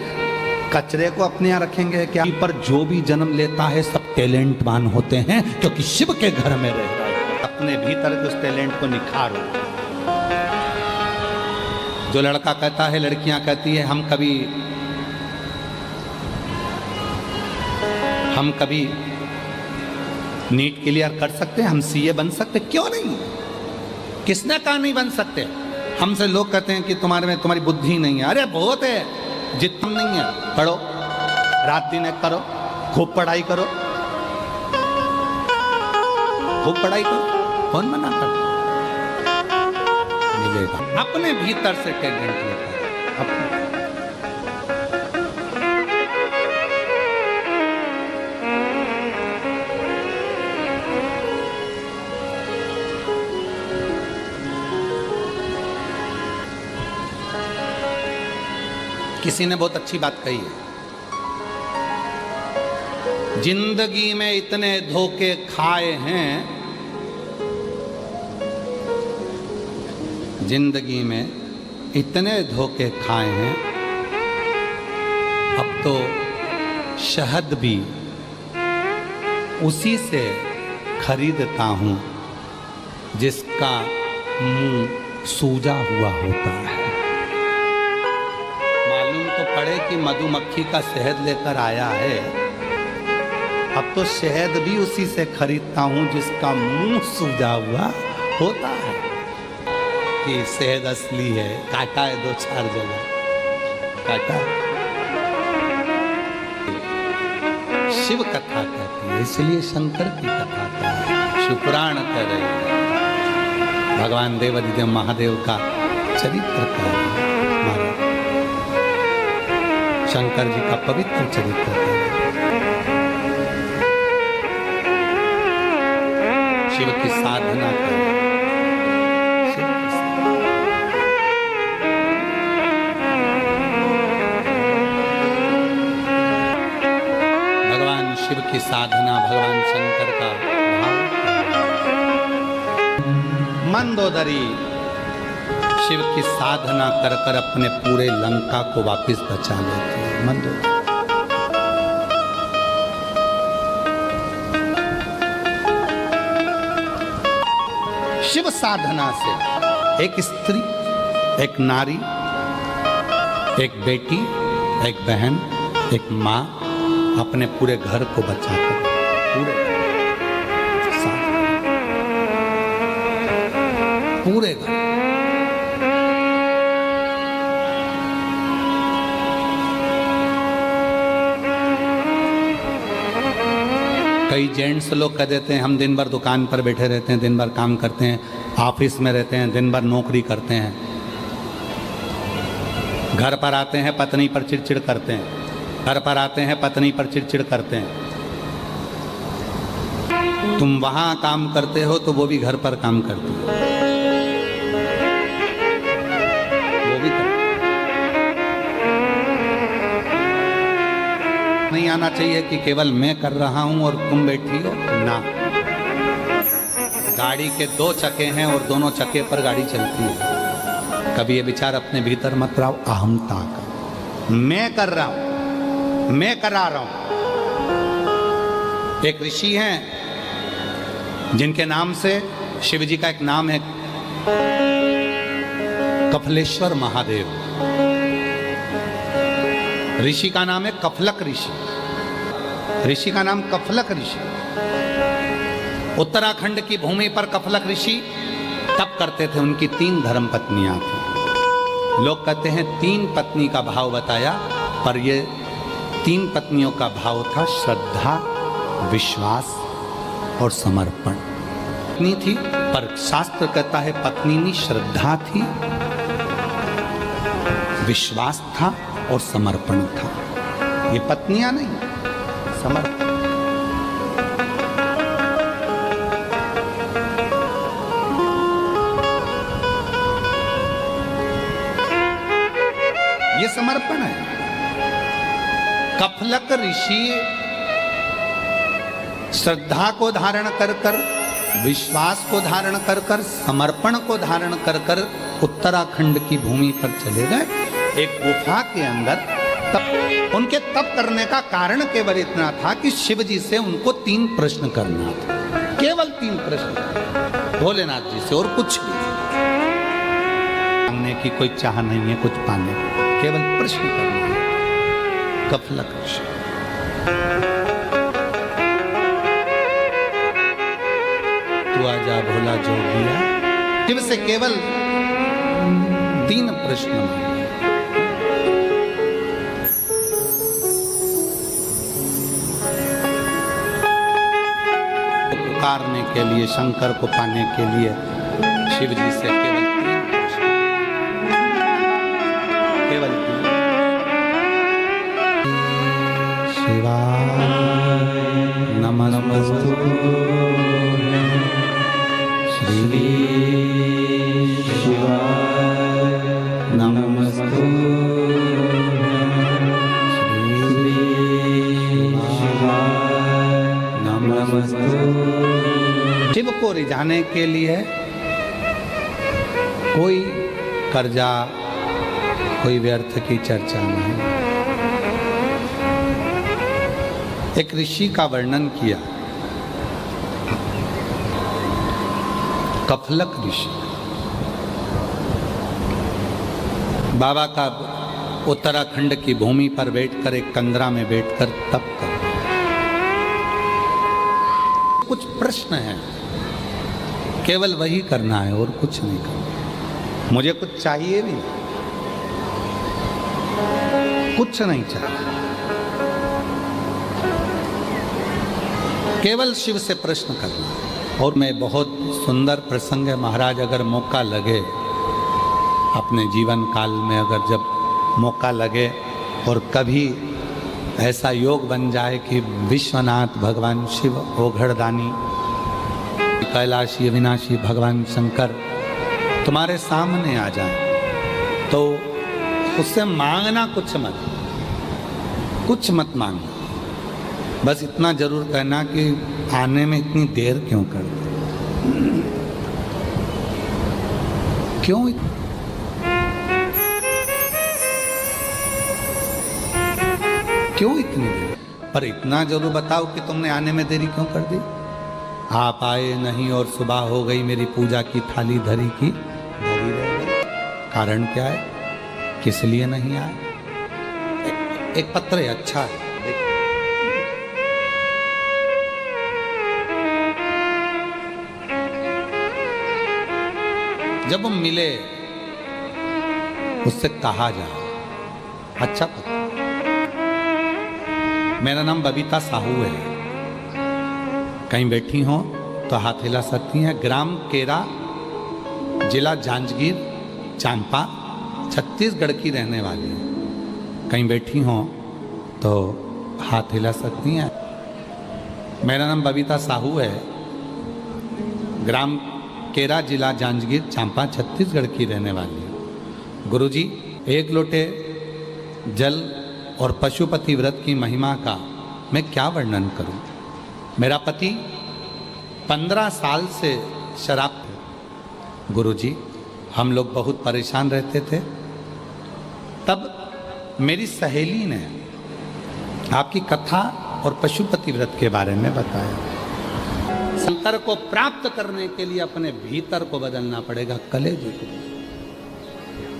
कचरे को अपने यहाँ रखेंगे क्या? पर जो भी जन्म लेता है सब टैलेंटवान होते हैं, क्योंकि शिव के घर में रह रहा है। अपने भीतर के उस टैलेंट को निखारो। जो लड़का कहता है, लड़कियां कहती है हम कभी नीट क्लियर कर सकते हैं, हम सीए बन सकते, क्यों नहीं? किसने कहा नहीं बन सकते? हमसे लोग कहते हैं कि तुम्हारी बुद्धि नहीं है। अरे बहुत है, जितना नहीं है पढ़ो, रात दिन एक करो, खूब पढ़ाई करो, खूब पढ़ाई करो, कौन मना करता? मिलेगा। अपने भीतर से टैलेंट लेकर किसी ने बहुत अच्छी बात कही है, जिंदगी में इतने धोखे खाए हैं, जिंदगी में इतने धोखे खाए हैं, अब तो शहद भी उसी से खरीदता हूं जिसका मुंह सूजा हुआ होता है। तो पड़े कि मधुमक्खी का शहद लेकर आया है, अब तो शहद भी उसी से खरीदता हूं जिसका मुंह सूजा हुआ होता है। कि शहद असली है, काटा है 2-4 जगह, काटा। शिव कथा कहती है, इसलिए शंकर की कथा कहती है। शिवपुराण कह रहे हैं, भगवान देवाधिदेव महादेव का चरित्र कह रहे हैं, शंकर जी का पवित्र चरित्र कह रहे हैं, शिव की साधना कर भगवान शिव की साधना, भगवान शंकर का भाव। मंदोदरी शिव की साधना कर कर अपने पूरे लंका को वापस बचा लेती है। मंदोदरी शिव साधना से एक स्त्री, एक नारी, एक बेटी, एक बहन, एक माँ अपने पूरे घर को बचाकर पूरे घर। कई जेंट्स लोग कह देते हैं हम दिन भर दुकान पर बैठे रहते हैं, दिन भर काम करते हैं, ऑफिस में रहते हैं, दिन भर नौकरी करते हैं, घर पर आते हैं पत्नी पर चिड़चिड़ करते हैं, घर पर आते हैं पत्नी पर चिड़चिड़ करते हैं। तुम वहां काम करते हो तो वो भी घर पर काम करती है, वो भी नहीं आना चाहिए कि केवल मैं कर रहा हूं और तुम बैठी हो ना। गाड़ी के दो चक्के हैं और दोनों चक्के पर गाड़ी चलती है। कभी ये विचार अपने भीतर मत लाओ अहमता का, मैं कर रहा हूं, मैं करा रहा हूं। एक ऋषि हैं जिनके नाम से शिव जी का एक नाम है कफलेश्वर महादेव। ऋषि का नाम है कफलक ऋषि, ऋषि का नाम कफलक ऋषि। उत्तराखंड की भूमि पर कफलक ऋषि तप करते थे। उनकी 3 धर्म पत्नियां थी। लोग कहते हैं 3 पत्नी का भाव बताया, पर ये 3 पत्नियों का भाव था श्रद्धा, विश्वास और समर्पण। पत्नी थी, पर शास्त्र कहता है पत्नी में श्रद्धा थी, विश्वास था और समर्पण था। ये पत्नियां नहीं, समर्पण। ये समर्पण है। कफलक ऋषि श्रद्धा को धारण कर कर, विश्वास को धारण कर कर, समर्पण को धारण कर कर उत्तराखंड की भूमि पर चले गए। एक गुफा के अंदर तप। उनके तप करने का कारण केवल इतना था कि शिव जी से उनको 3 प्रश्न करना था, केवल 3 प्रश्न भोलेनाथ जी से, और कुछ भी मांगने की कोई चाह नहीं है, कुछ पाने की, केवल प्रश्न करना है। कफलक ऋषि तू आजा भोला जोगिया, शिव से केवल 3 प्रश्न मांगे। पुकारने के लिए, शंकर को पाने के लिए शिव जी से केवल 3 प्रश्न, केवल 3। शिवाय नमस्तुते, श्री शिवाय नमस्तुते, श्री शिवाय नमस्तुते। शिव को रिझाने के लिए कोई कर्जा, कोई व्यर्थ की चर्चा नहीं। एक ऋषि का वर्णन किया, कफलक ऋषि। बाबा का उत्तराखंड की भूमि पर बैठकर, एक कंदरा में बैठकर तप कर, कुछ प्रश्न हैं, केवल वही करना है और कुछ नहीं करना। मुझे कुछ चाहिए भी नहीं, कुछ नहीं चाहिए, केवल शिव से प्रश्न करना। और मैं बहुत सुंदर प्रसंग है महाराज, अगर मौका लगे अपने जीवन काल में, अगर जब मौका लगे और कभी ऐसा योग बन जाए कि विश्वनाथ भगवान शिव, ओघड़दानी, कैलाशी अविनाशी भगवान शंकर तुम्हारे सामने आ जाए, तो उससे मांगना कुछ मत मांगना, बस इतना जरूर कहना कि आने में इतनी देर क्यों कर दी, क्यों इतनी देर, पर इतना जरूर बताओ कि तुमने आने में देरी क्यों कर दी। आप आए नहीं और सुबह हो गई, मेरी पूजा की थाली धरी की धरी रह गई। कारण क्या है, किस लिए नहीं आए? एक पत्र है, अच्छा है, जब हम मिले उससे कहा जाए, अच्छा पत्र, मेरा नाम बबीता साहू है, कहीं बैठी हो तो हाथ हिला सकती हैं। ग्राम केरा, जिला जांजगीर चांपा, छत्तीसगढ़ की रहने वाली है, कहीं बैठी हो तो हाथ हिला सकती हैं। मेरा नाम बबीता साहू है, ग्राम केरा, जिला जांजगीर चांपा, छत्तीसगढ़ की रहने वाली है। गुरुजी, एक लोटे जल और पशुपति व्रत की महिमा का मैं क्या वर्णन करूं। मेरा पति 15 साल से शराब थे। गुरुजी, हम लोग बहुत परेशान रहते थे। तब मेरी सहेली ने आपकी कथा और पशुपति व्रत के बारे में बताया। शंकर को प्राप्त करने के लिए अपने भीतर को बदलना पड़ेगा, कलेजे को।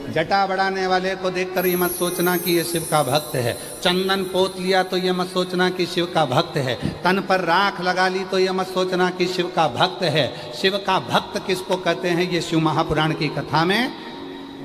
जटा बढ़ाने वाले को देखकर ये मत सोचना कि ये शिव का भक्त है। चंदन पोत लिया तो ये मत सोचना कि शिव का भक्त है। तन पर राख लगा ली तो ये मत सोचना कि शिव का भक्त है। शिव का भक्त किसको कहते हैं, ये शिव महापुराण की कथा में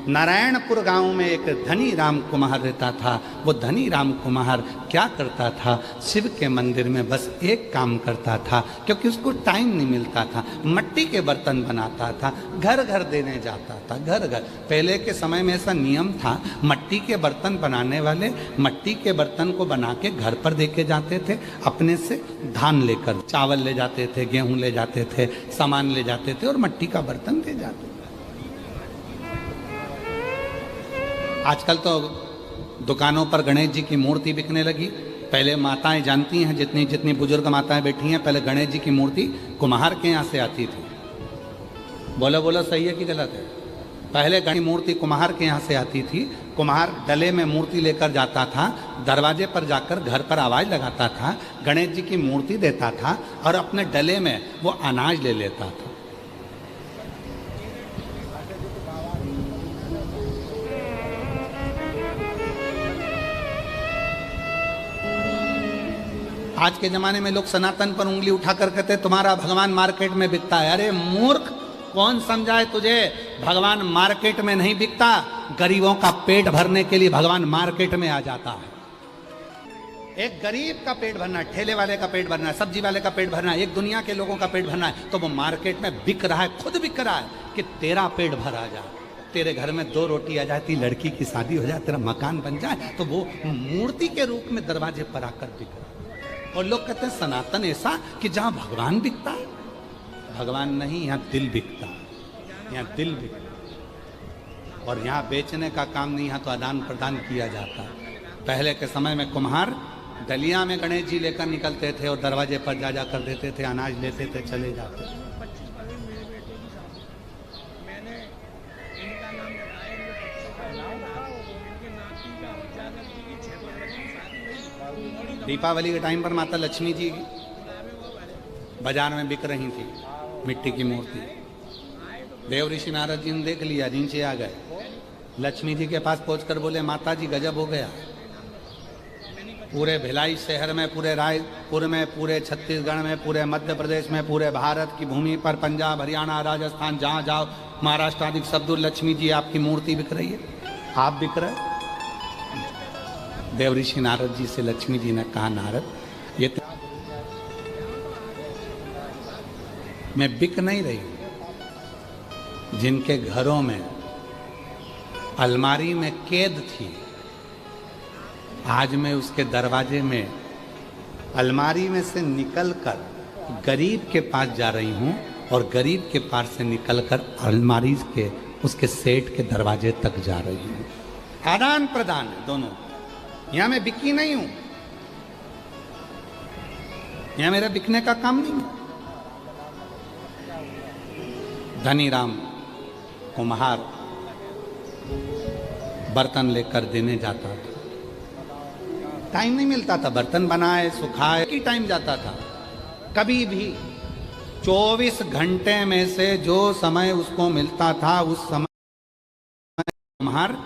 नारायणपुर गांव में एक धनी राम कुमार रहता था। वो धनी राम कुमार क्या करता था, शिव के मंदिर में बस एक काम करता था, क्योंकि उसको टाइम नहीं मिलता था। मिट्टी के बर्तन बनाता था, घर घर देने जाता था, घर घर। पहले के समय में ऐसा नियम था, मिट्टी के बर्तन बनाने वाले मिट्टी के बर्तन को बना के घर पर दे के जाते थे। अपने से धान लेकर, चावल ले जाते थे, गेहूँ ले जाते थे, सामान ले जाते थे और मिट्टी का बर्तन दे जाते थे। आजकल तो दुकानों पर गणेश जी की मूर्ति बिकने लगी। पहले माताएं जानती हैं, जितनी जितनी बुजुर्ग माताएं बैठी हैं, पहले गणेश जी की मूर्ति कुम्हार के यहाँ से आती थी। बोलो बोलो, सही है कि गलत है? पहले गणेश मूर्ति कुम्हार के यहाँ से आती थी। कुम्हार डले में मूर्ति लेकर जाता था, दरवाजे पर जाकर घर पर आवाज़ लगाता था, गणेश जी की मूर्ति देता था और अपने डले में वो अनाज ले लेता था। आज के ज़माने में लोग सनातन पर उंगली उठाकर कहते तुम्हारा भगवान मार्केट में बिकता है। अरे मूर्ख, कौन समझाए तुझे? भगवान मार्केट में नहीं बिकता, गरीबों का पेट भरने के लिए भगवान मार्केट में आ जाता है। एक गरीब का पेट भरना है, ठेले वाले का पेट भरना है, सब्जी वाले का पेट भरना है, एक दुनिया के लोगों का पेट भरना है, तो वो मार्केट में बिक रहा है, खुद बिक रहा है कि तेरा पेट भरा जाए, तेरे घर में 2 रोटी आ जाती, लड़की की शादी हो जाए, तेरा मकान बन जाए, तो वो मूर्ति के रूप में दरवाजे पर आकर बिक रहा है। और लोग कहते हैं सनातन ऐसा कि जहां भगवान बिकता है। भगवान नहीं, यहाँ दिल बिकता है, यहाँ दिल बिकता है। और यहाँ बेचने का काम नहीं, यहाँ तो आदान प्रदान किया जाता है। पहले के समय में कुम्हार डलिया में गणेश जी लेकर निकलते थे और दरवाजे पर जा जा कर देते थे, अनाज लेते थे, चले जाते थे। दीपावली के टाइम पर माता लक्ष्मी जी बाजार में बिक रही थी, मिट्टी की मूर्ति। देव ऋषि नारद जी ने देख लिया, नीचे आ गए, लक्ष्मी जी के पास पहुंचकर बोले माता जी गजब हो गया। पूरे भिलाई शहर में, पूरे रायपुर में, पूरे छत्तीसगढ़ में, पूरे मध्य प्रदेश में, पूरे भारत की भूमि पर, पंजाब, हरियाणा, राजस्थान, जहाँ जाओ, महाराष्ट्र आदि सब दूर लक्ष्मी जी आपकी मूर्ति बिक रही है, आप बिक रहे। देव ऋषि नारद जी से लक्ष्मी जी ने कहा, नारद ये मैं बिक नहीं रही हूं। जिनके घरों में अलमारी में कैद थी, आज मैं उसके दरवाजे में अलमारी में से निकलकर गरीब के पास जा रही हूं और गरीब के पास से निकलकर अलमारी के उसके सेठ के दरवाजे तक जा रही हूं। आदान प्रदान है दोनों। यहां मैं बिकी नहीं हूं, यहां मेरा बिकने का काम नहीं है। धनीराम कुम्हार बर्तन लेकर देने जाता था। टाइम नहीं मिलता था, बर्तन बनाए सुखाए की टाइम जाता था। कभी भी 24 घंटे में से जो समय उसको मिलता था उस समय कुम्हार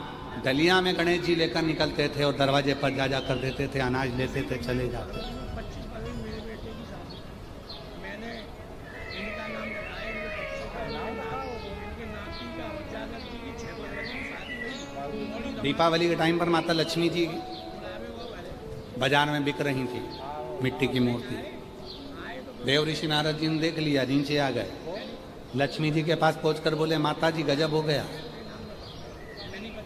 डलिया में गणेश जी लेकर निकलते थे और दरवाजे पर जा जा कर देते थे, अनाज लेते थे, चले जाते थे। दीपावली के टाइम पर माता लक्ष्मी जी बाजार में बिक रही थी, मिट्टी की मूर्ति। देव ऋषि नारद जी ने देख लिया, नीचे आ गए। लक्ष्मी जी के पास पहुंचकर बोले, माता जी गजब हो गया।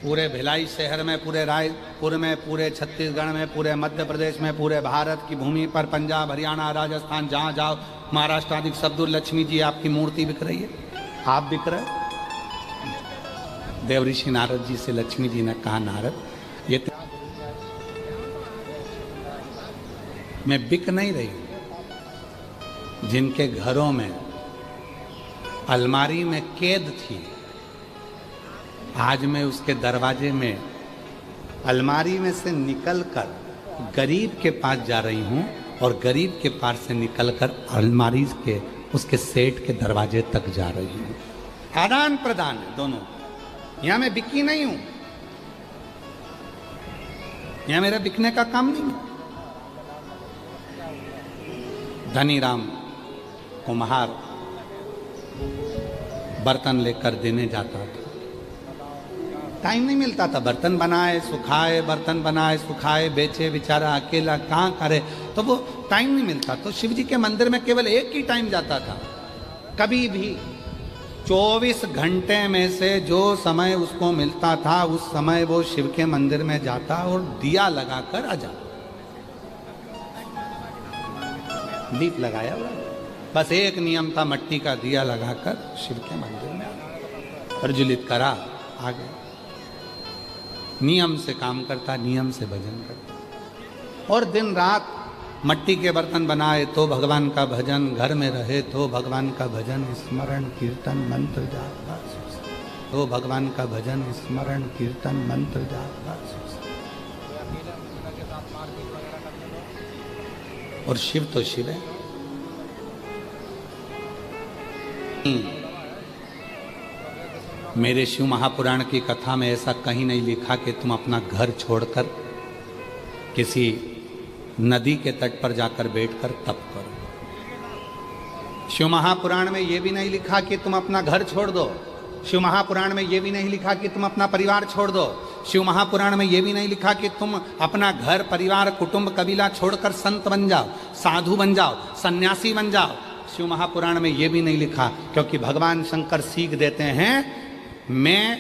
पूरे भिलाई शहर में, पूरे रायपुर में, पूरे छत्तीसगढ़ में, पूरे मध्य प्रदेश में, पूरे भारत की भूमि पर, पंजाब हरियाणा राजस्थान जहाँ जाओ, महाराष्ट्र आदि सब दूर लक्ष्मी जी आपकी मूर्ति बिक रही है, आप बिक रहे। देव ऋषि नारद जी से लक्ष्मी जी ने कहा, नारद ये मैं बिक नहीं रही हूं। जिनके घरों में अलमारी में कैद थी, आज मैं उसके दरवाजे में अलमारी में से निकलकर गरीब के पास जा रही हूं और गरीब के पास से निकलकर अलमारी के उसके सेठ के दरवाजे तक जा रही हूं। आदान प्रदान है दोनों। यहां मैं बिकी नहीं हूं, यहां मेरा बिकने का काम नहीं है। धनीराम कुम्हार बर्तन लेकर देने जाता था। टाइम नहीं मिलता था, बर्तन बनाए सुखाए, बर्तन बनाए सुखाए, बेचे, बेचारा अकेला कहाँ करे, तो वो टाइम नहीं मिलता। तो शिव जी के मंदिर में केवल एक ही टाइम जाता था। कभी भी 24 घंटे में से जो समय उसको मिलता था उस समय वो शिव के मंदिर में जाता और दिया लगाकर आ जाता। दीप लगाया हुआ, बस एक नियम था, मट्टी का दिया लगाकर शिव के मंदिर में प्रज्वलित करा, आ गया। नियम से काम करता, नियम से भजन करता और दिन रात मट्टी के बर्तन बनाए तो भगवान का भजन, घर में रहे तो भगवान का भजन, स्मरण कीर्तन मंत्र जाप, तो भगवान का भजन, स्मरण कीर्तन मंत्र जाप। और शिव तो शिव है। मेरे शिव महापुराण की कथा में ऐसा कहीं नहीं लिखा कि तुम अपना घर छोड़कर किसी नदी के तट पर जाकर बैठकर तप करो। शिव महापुराण में यह भी नहीं लिखा कि तुम अपना घर छोड़ दो। शिव महापुराण में यह भी नहीं लिखा कि तुम अपना परिवार छोड़ दो। शिव महापुराण में यह भी नहीं लिखा कि तुम अपना घर परिवार कुटुंब कबीला छोड़कर संत बन जाओ, साधु बन जाओ, सन्यासी बन जाओ। शिव महापुराण में यह भी नहीं लिखा, क्योंकि भगवान शंकर सीख देते हैं, मैं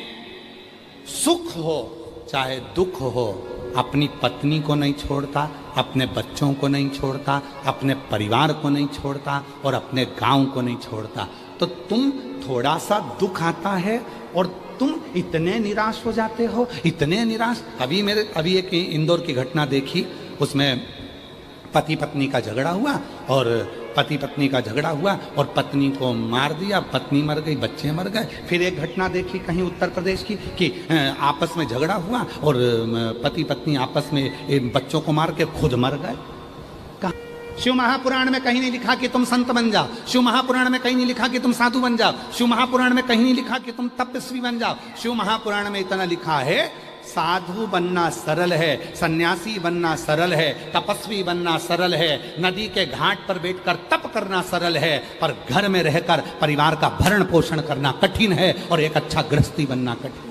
सुख हो चाहे दुख हो अपनी पत्नी को नहीं छोड़ता, अपने बच्चों को नहीं छोड़ता, अपने परिवार को नहीं छोड़ता और अपने गांव को नहीं छोड़ता। तो तुम थोड़ा सा दुख आता है और तुम इतने निराश हो जाते हो, इतने निराश। अभी एक इंदौर की घटना देखी, उसमें पति पत्नी का झगड़ा हुआ और पति पत्नी का झगड़ा हुआ और पत्नी को मार दिया, पत्नी मर गई, बच्चे मर गए। फिर एक घटना देखी कहीं उत्तर प्रदेश की कि आपस में झगड़ा हुआ और पति पत्नी आपस में बच्चों को मार के खुद मर गए। शिव महापुराण में कहीं नहीं लिखा कि तुम संत बन जाओ। शिव महापुराण में कहीं नहीं लिखा कि तुम साधु बन जाओ। शिव महापुराण में कहीं नहीं लिखा कि तुम तपस्वी बन जाओ। शिव महापुराण में इतना लिखा है, साधु बनना सरल है, सन्यासी बनना सरल है, तपस्वी बनना सरल है, नदी के घाट पर बैठकर तप करना सरल है, पर घर में रहकर परिवार का भरण पोषण करना कठिन है और एक अच्छा गृहस्थी बनना कठिन।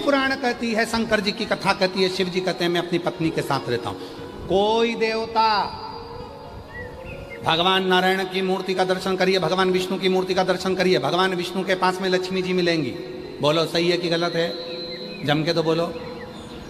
पुराण कहती है, शंकर जी की कथा कहती है, शिव जी कहते हैं मैं अपनी पत्नी के साथ रहता हूं। कोई देवता भगवान नारायण की मूर्ति का दर्शन करिए, भगवान विष्णु की मूर्ति का दर्शन करिए, भगवान विष्णु के पास में लक्ष्मी जी मिलेंगी। बोलो सही है कि गलत है? जम के तो बोलो।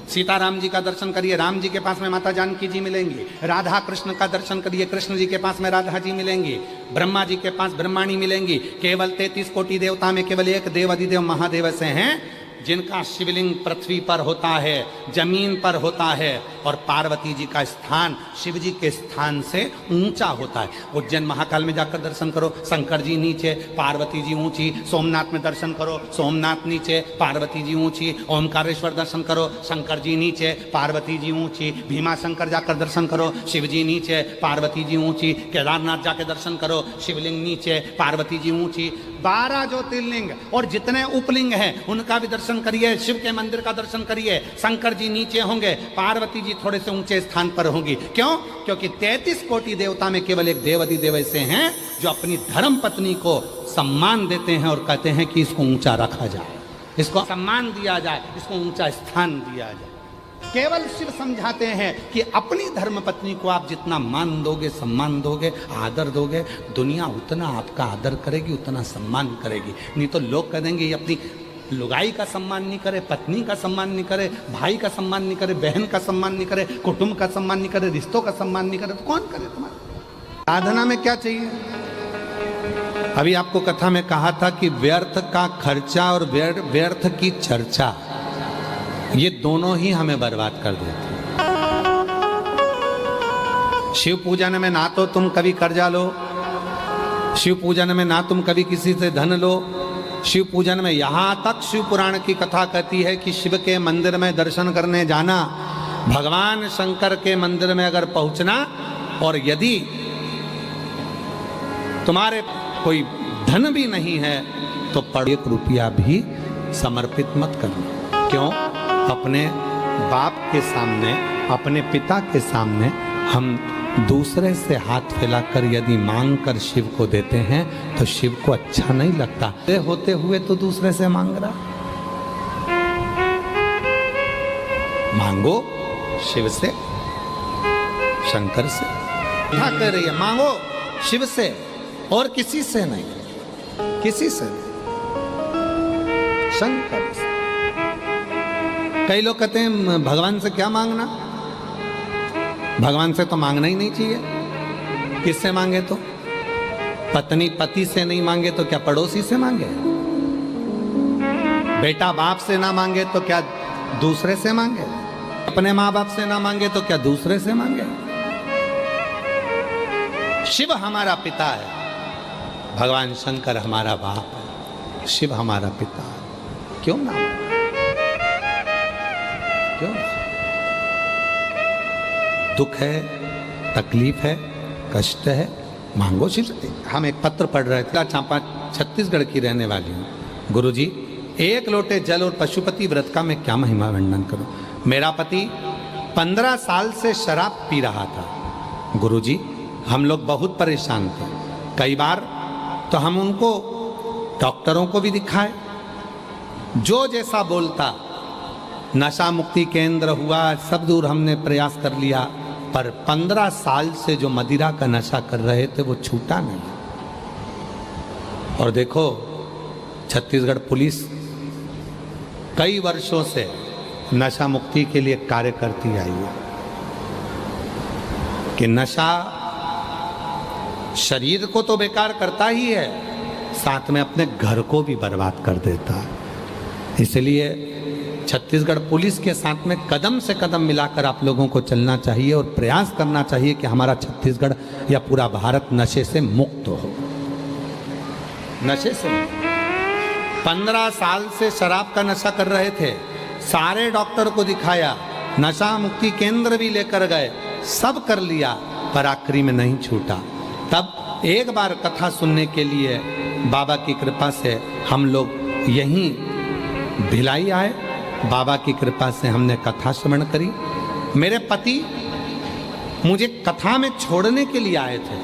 सीताराम जी का दर्शन करिए, राम जी के पास में माता जानकी जी मिलेंगी। राधा कृष्ण का दर्शन करिए, कृष्ण जी के पास में राधा जी मिलेंगी। ब्रह्मा जी के पास ब्रह्माणी मिलेंगी। केवल 33 कोटि देवता में केवल एक देव अधिदेव महादेव से हैं जिनका शिवलिंग पृथ्वी पर होता है, जमीन पर होता है, और पार्वती जी का स्थान शिव जी के स्थान से ऊंचा होता है। उज्जैन महाकाल में जाकर दर्शन करो, शंकर जी नीचे, पार्वती जी ऊंची। सोमनाथ में दर्शन करो, सोमनाथ नीचे, पार्वती जी ऊंची। ओमकारेश्वर दर्शन करो, शंकर जी नीचे, पार्वती जी ऊंची। भीमा शंकर जाकर दर्शन करो, शिव जी नीचे, पार्वती जी ऊंची। केदारनाथ जाकर दर्शन करो, शिवलिंग नीचे, पार्वती जी ऊंची। 12 ज्योतिर्लिंग और जितने उपलिंग हैं उनका भी दर्शन करिए। शिव के मंदिर का दर्शन करिए, शंकर जी नीचे होंगे, पार्वती जी थोड़े से ऊंचे स्थान पर होंगी। क्यों? क्योंकि 33 कोटि देवता में केवल एक देव अधिदेव ऐसे हैं जो अपनी धर्म पत्नी को सम्मान देते हैं और कहते हैं कि इसको ऊंचा रखा जाए, इसको सम्मान दिया जाए, इसको ऊंचा स्थान दिया जाए। केवल शिव समझाते हैं कि अपनी धर्म पत्नी को आप जितना मान दोगे, सम्मान दोगे, आदर दोगे, दुनिया उतना आपका आदर करेगी, उतना सम्मान करेगी। नहीं तो लोग कह देंगे ये अपनी लुगाई का सम्मान नहीं करे, पत्नी का सम्मान नहीं करे, भाई का सम्मान नहीं करे, बहन का सम्मान नहीं करे, कुटुंब का सम्मान नहीं करे, रिश्तों का सम्मान नहीं करे, तो कौन करे तुम्हारा? साधना में क्या चाहिए? अभी आपको कथा में कहा था कि व्यर्थ का खर्चा और व्यर्थ की चर्चा, ये दोनों ही हमें बर्बाद कर देते। शिव पूजन में ना तो तुम कभी कर्जा लो, शिव पूजन में ना तुम कभी किसी से धन लो। शिव पूजन में यहाँ तक शिव पुराण की कथा कहती है कि शिव के मंदिर में दर्शन करने जाना, भगवान शंकर के मंदिर में अगर पहुंचना, और यदि तुम्हारे कोई धन भी नहीं है तो 1 रुपया भी समर्पित मत करना। क्यों? अपने बाप के सामने, अपने पिता के सामने हम दूसरे से हाथ फैलाकर यदि मांग कर शिव को देते हैं तो शिव को अच्छा नहीं लगता। होते हुए तो दूसरे से मांग रहा, मांगो शिव से, शंकर से। क्या कह रही है? मांगो शिव से और किसी से नहीं, किसी से नहीं, शंकर से। कई लोग कहते हैं भगवान से क्या मांगना, भगवान से तो मांगना ही नहीं चाहिए। किससे मांगे? तो पत्नी पति से नहीं मांगे तो क्या पड़ोसी से मांगे? बेटा बाप से ना मांगे तो क्या दूसरे से मांगे? अपने माँ बाप से ना मांगे तो क्या दूसरे से मांगे? शिव हमारा पिता है, भगवान शंकर हमारा बाप है, शिव हमारा पिता है। क्यों ना? क्यों? दुख है, तकलीफ है, कष्ट है, मांगो शिव से। हम एक पत्र पढ़ रहे थे, चांपा छत्तीसगढ़ की रहने वाली हूँ। गुरुजी, 1 लोटे जल और पशुपति व्रत का मैं क्या महिमा वर्णन करूं? मेरा पति 15 साल से शराब पी रहा था। गुरुजी, हम लोग बहुत परेशान थे। कई बार तो हम उनको डॉक्टरों को भी दिखाए, जो जैसा बोलता, नशा मुक्ति केंद्र हुआ, सब दूर हमने प्रयास कर लिया, पर 15 साल से जो मदिरा का नशा कर रहे थे वो छूटा नहीं। और देखो, छत्तीसगढ़ पुलिस कई वर्षों से नशा मुक्ति के लिए कार्य करती आई है कि नशा शरीर को तो बेकार करता ही है, साथ में अपने घर को भी बर्बाद कर देता है। इसलिए छत्तीसगढ़ पुलिस के साथ में कदम से कदम मिलाकर आप लोगों को चलना चाहिए और प्रयास करना चाहिए कि हमारा छत्तीसगढ़ या पूरा भारत नशे से मुक्त हो। नशे से 15 साल से शराब का नशा कर रहे थे, सारे डॉक्टर को दिखाया, नशा मुक्ति केंद्र भी लेकर गए, सब कर लिया, पर आखिरी में नहीं छूटा। तब एक बार कथा सुनने के लिए बाबा की कृपा से हम लोग यहीं भिलाई आए। बाबा की कृपा से हमने कथा श्रवण करी। मेरे पति मुझे कथा में छोड़ने के लिए आए थे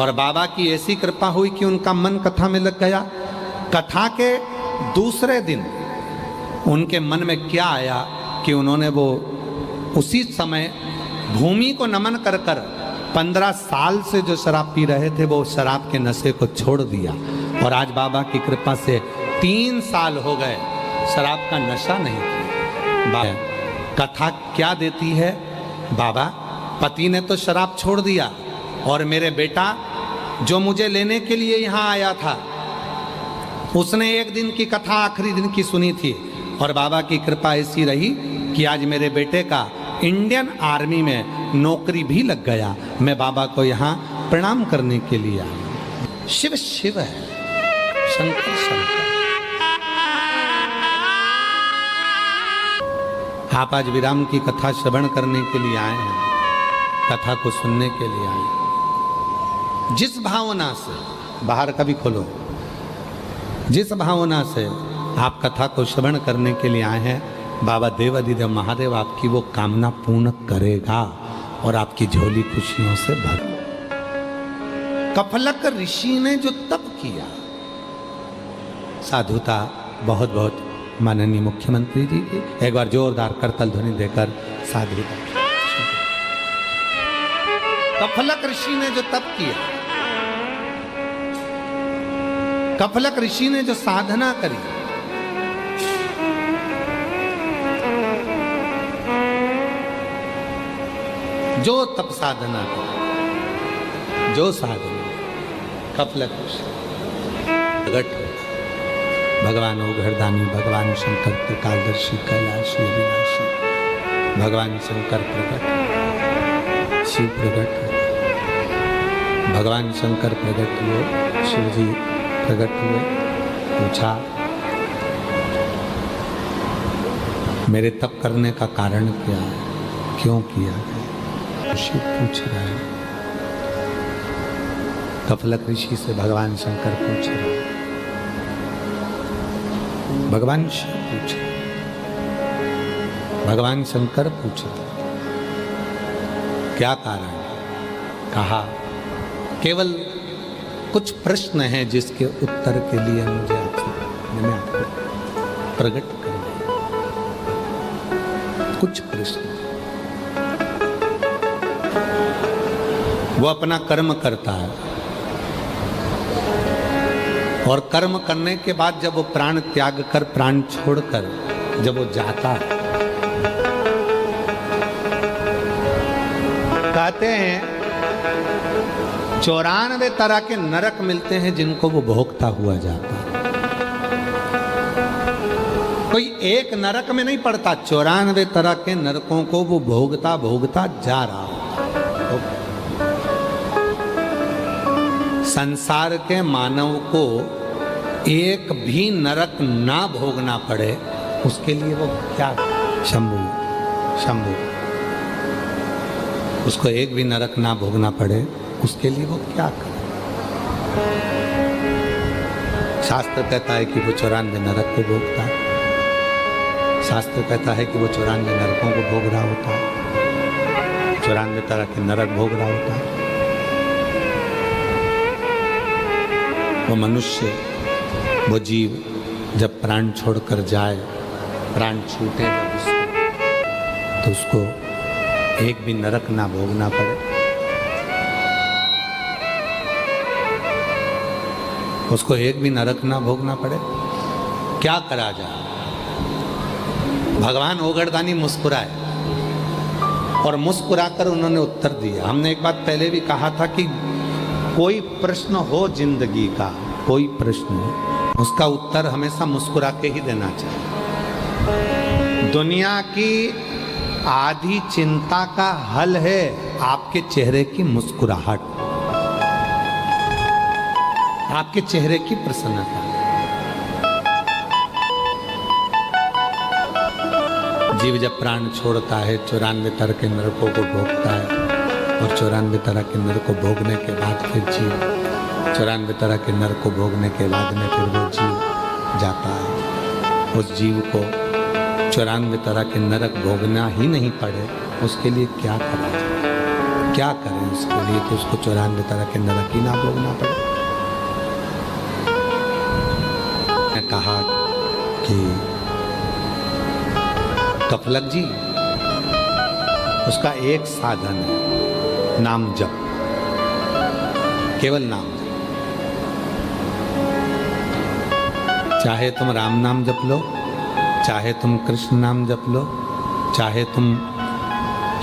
और बाबा की ऐसी कृपा हुई कि उनका मन कथा में लग गया। कथा के दूसरे दिन उनके मन में क्या आया कि उन्होंने वो उसी समय भूमि को नमन कर कर 15 साल से जो शराब पी रहे थे वो शराब के नशे को छोड़ दिया, और आज बाबा की कृपा से 3 साल हो गए शराब का नशा नहीं किया। कथा क्या देती है? बाबा, पति ने तो शराब छोड़ दिया, और मेरे बेटा जो मुझे लेने के लिए यहाँ आया था उसने एक दिन की कथा आखिरी दिन की सुनी थी, और बाबा की कृपा ऐसी रही कि आज मेरे बेटे का इंडियन आर्मी में नौकरी भी लग गया। मैं बाबा को यहाँ प्रणाम करने के लिए आया। शिव शिव है, शंकर शंकर। आप आज विराम की कथा श्रवण करने के लिए आए हैं, कथा को सुनने के लिए आए हैं। जिस भावना से, बाहर का भी खोलो, जिस भावना से आप कथा को श्रवण करने के लिए आए हैं, बाबा देवाधिदेव महादेव आपकी वो कामना पूर्ण करेगा और आपकी झोली खुशियों से भर। कफलक ऋषि ने जो तप किया, साधुता बहुत बहुत माननीय मुख्यमंत्री जी की एक बार जोरदार करतल ध्वनि देकर साधुता। कफलक ऋषि ने जो तप किया, कफलक ऋषि ने जो साधना करी, जो तप साधना करी, जो साधना, कफलक ऋषि प्रगट हो भगवान ओघरदानी, भगवान शंकर त्रिकालदर्शी, कैलाशी अविनाशी, भगवान शंकर प्रगट, शिव प्रगट, भगवान शंकर प्रगट हुए, शिव जी प्रकट हुए। पूछा, मेरे तप करने का कारण क्या है, क्यों किया है? शिव पूछ रहे हैं, कफलक ऋषि से भगवान शंकर पूछ रहे हैं, भगवान शिव पूछ, भगवान शंकर पूछ, क्या कारण? कहा, केवल कुछ प्रश्न हैं जिसके उत्तर के लिए मुझे मैं आपको प्रकट करूंगा। कुछ प्रश्न। वो अपना कर्म करता है, और कर्म करने के बाद जब वो प्राण त्याग कर, प्राण छोड़कर जब वो जाता है, कहते हैं 94 तरह के नरक मिलते हैं जिनको वो भोगता हुआ जाता है। कोई एक नरक में नहीं पड़ता, 94 तरह के नरकों को वो भोगता भोगता जा रहा है। संसार के मानव को एक भी नरक ना भोगना पड़े, उसके लिए वो क्या? शंभु, शंभु, उसको एक भी नरक ना भोगना पड़े, उसके लिए वो क्या करे? शास्त्र कहता है कि वो 94 नरक को भोगता है। शास्त्र कहता है कि वो 94 नरकों को भोग रहा होता है, 94 तरह के नरक भोग रहा होता है। वो मनुष्य, वो जीव जब प्राण छोड़कर जाए, प्राण छूटे तो उसको एक भी नरक ना भोगना पड़े, उसको एक भी नरक ना भोगना पड़े, क्या करा जाए? भगवान ओघरदानी मुस्कुराए, और मुस्कुराकर उन्होंने उत्तर दिया। हमने एक बात पहले भी कहा था कि कोई प्रश्न हो जिंदगी का, कोई प्रश्न हो, उसका उत्तर हमेशा मुस्कुरा के ही देना चाहिए। दुनिया की आधी चिंता का हल है आपके चेहरे की मुस्कुराहट, आपके चेहरे की प्रसन्नता। जीव जब प्राण छोड़ता है 94 तरह के नरकों को भोगता है, और 94 तरह के नरक को भोगने के बाद फिर जीव 94 तरह के नरक को भोगने के बाद में फिर वो जीव जाता है। उस जीव को 94 तरह के नरक भोगना ही नहीं पड़े, उसके लिए क्या करें? क्या करें उसके लिए कि उसको 94 तरह के नरक ही ना भोगना पड़े? मैं कहा कि कफलक जी, उसका एक साधन है, नाम जप, केवल नाम जप। चाहे तुम राम नाम जप लो, चाहे तुम कृष्ण नाम जप लो, चाहे तुम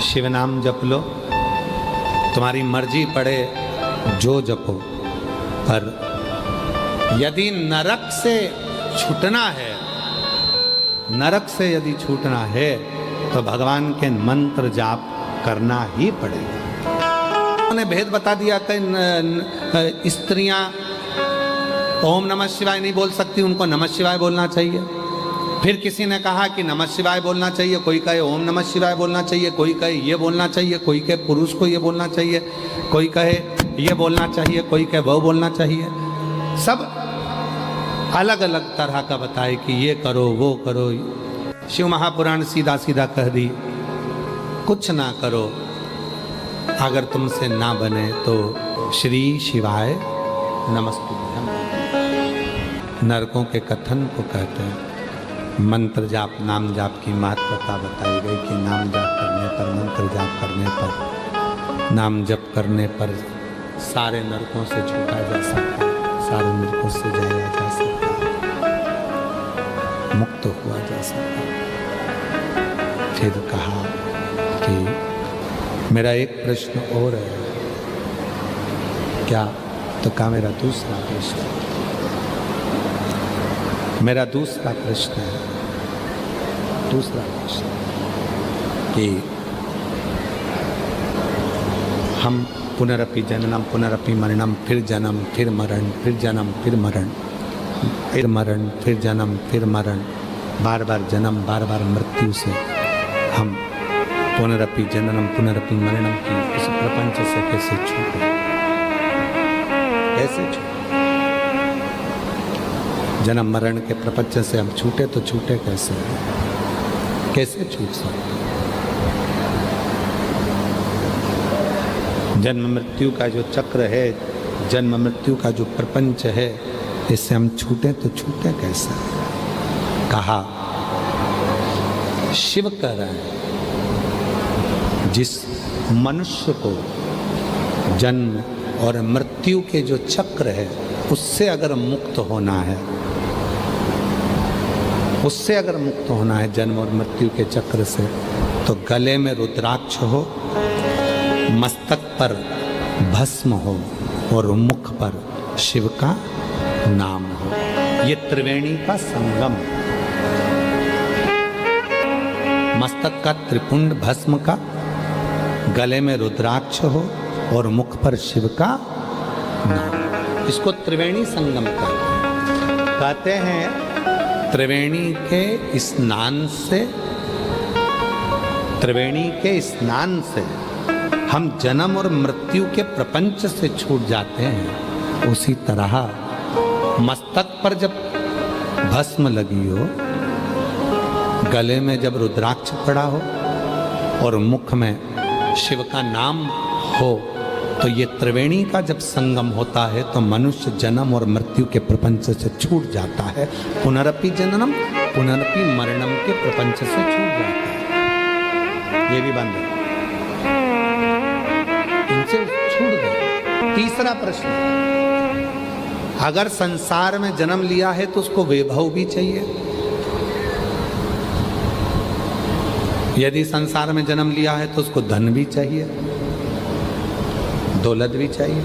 शिव नाम जप लो, तुम्हारी मर्जी पड़े जो जपो। पर यदि नरक से छूटना है, नरक से यदि छूटना है तो भगवान के मंत्र जाप करना ही पड़ेगा। उन्होंने भेद बता दिया कि स्त्रियां ओम नमः शिवाय नहीं बोल सकती, उनको नमः शिवाय बोलना चाहिए। फिर किसी ने कहा कि नमः शिवाय बोलना चाहिए, कोई कहे ओम नमः शिवाय बोलना चाहिए, कोई कहे ये बोलना चाहिए, कोई कहे पुरुष को ये बोलना चाहिए, कोई कहे ये बोलना चाहिए, कोई कहे वो बोलना चाहिए। सब अलग अलग तरह का बताए कि ये करो वो करो। शिव महापुराण सीधा सीधा कह दी, कुछ ना करो, अगर तुमसे ना बने तो श्री शिवाय नमस्तुभ्यम। नरकों के कथन को कहते हैं। मंत्र जाप, नाम जाप की महत्वता बताई गई कि नाम जाप करने पर, मंत्र जाप करने पर, नाम जप करने पर सारे नरकों से छूटा जा सकता है, सारे नरकों से जाया जा सकता है, मुक्त हुआ जा सकता है। फिर कहा कि मेरा एक प्रश्न और है। क्या? तो कहा मेरा दूसरा प्रश्न, मेरा दूसरा प्रश्न है, दूसरा प्रश्न कि हम पुनरपि जननम पुनरपि मरणम, फिर जन्म फिर मरण, फिर जन्म फिर मरण, फिर मरण फिर जन्म फिर मरण, बार बार जन्म बार बार मृत्यु से हम पुनरपि जननम पुनरपि मरणम की इस प्रपंच से कैसे छूटे? कैसे छूटे? जन्म मरण के प्रपंच से हम छूटे तो छूटे कैसे? कैसे छूट सकते? जन्म मृत्यु का जो चक्र है, जन्म मृत्यु का जो प्रपंच है, इससे हम छूटे तो छूटे कैसे? कहा शिव कह रहे हैं, जिस मनुष्य को जन्म और मृत्यु के जो चक्र है उससे अगर मुक्त होना है, उससे अगर मुक्त होना है जन्म और मृत्यु के चक्र से, तो गले में रुद्राक्ष हो, मस्तक पर भस्म हो और मुख पर शिव का नाम हो। ये त्रिवेणी का संगम, मस्तक का त्रिपुंड भस्म का, गले में रुद्राक्ष हो और मुख पर शिव का नाम, इसको त्रिवेणी संगम कहते हैं। त्रिवेणी के स्नान से, त्रिवेणी के स्नान से हम जन्म और मृत्यु के प्रपंच से छूट जाते हैं। उसी तरह मस्तक पर जब भस्म लगी हो, गले में जब रुद्राक्ष पड़ा हो और मुख में शिव का नाम हो, तो ये त्रिवेणी का जब संगम होता है तो मनुष्य जन्म और मृत्यु के प्रपंच से छूट जाता है। पुनरपि जननम पुनरपि मरणम के प्रपंच से छूट जाता है। ये भी बंद है, इनसे छूट गए। तीसरा प्रश्न, अगर संसार में जन्म लिया है तो उसको वैभव भी चाहिए। यदि संसार में जन्म लिया है तो उसको धन भी चाहिए, दौलत भी चाहिए।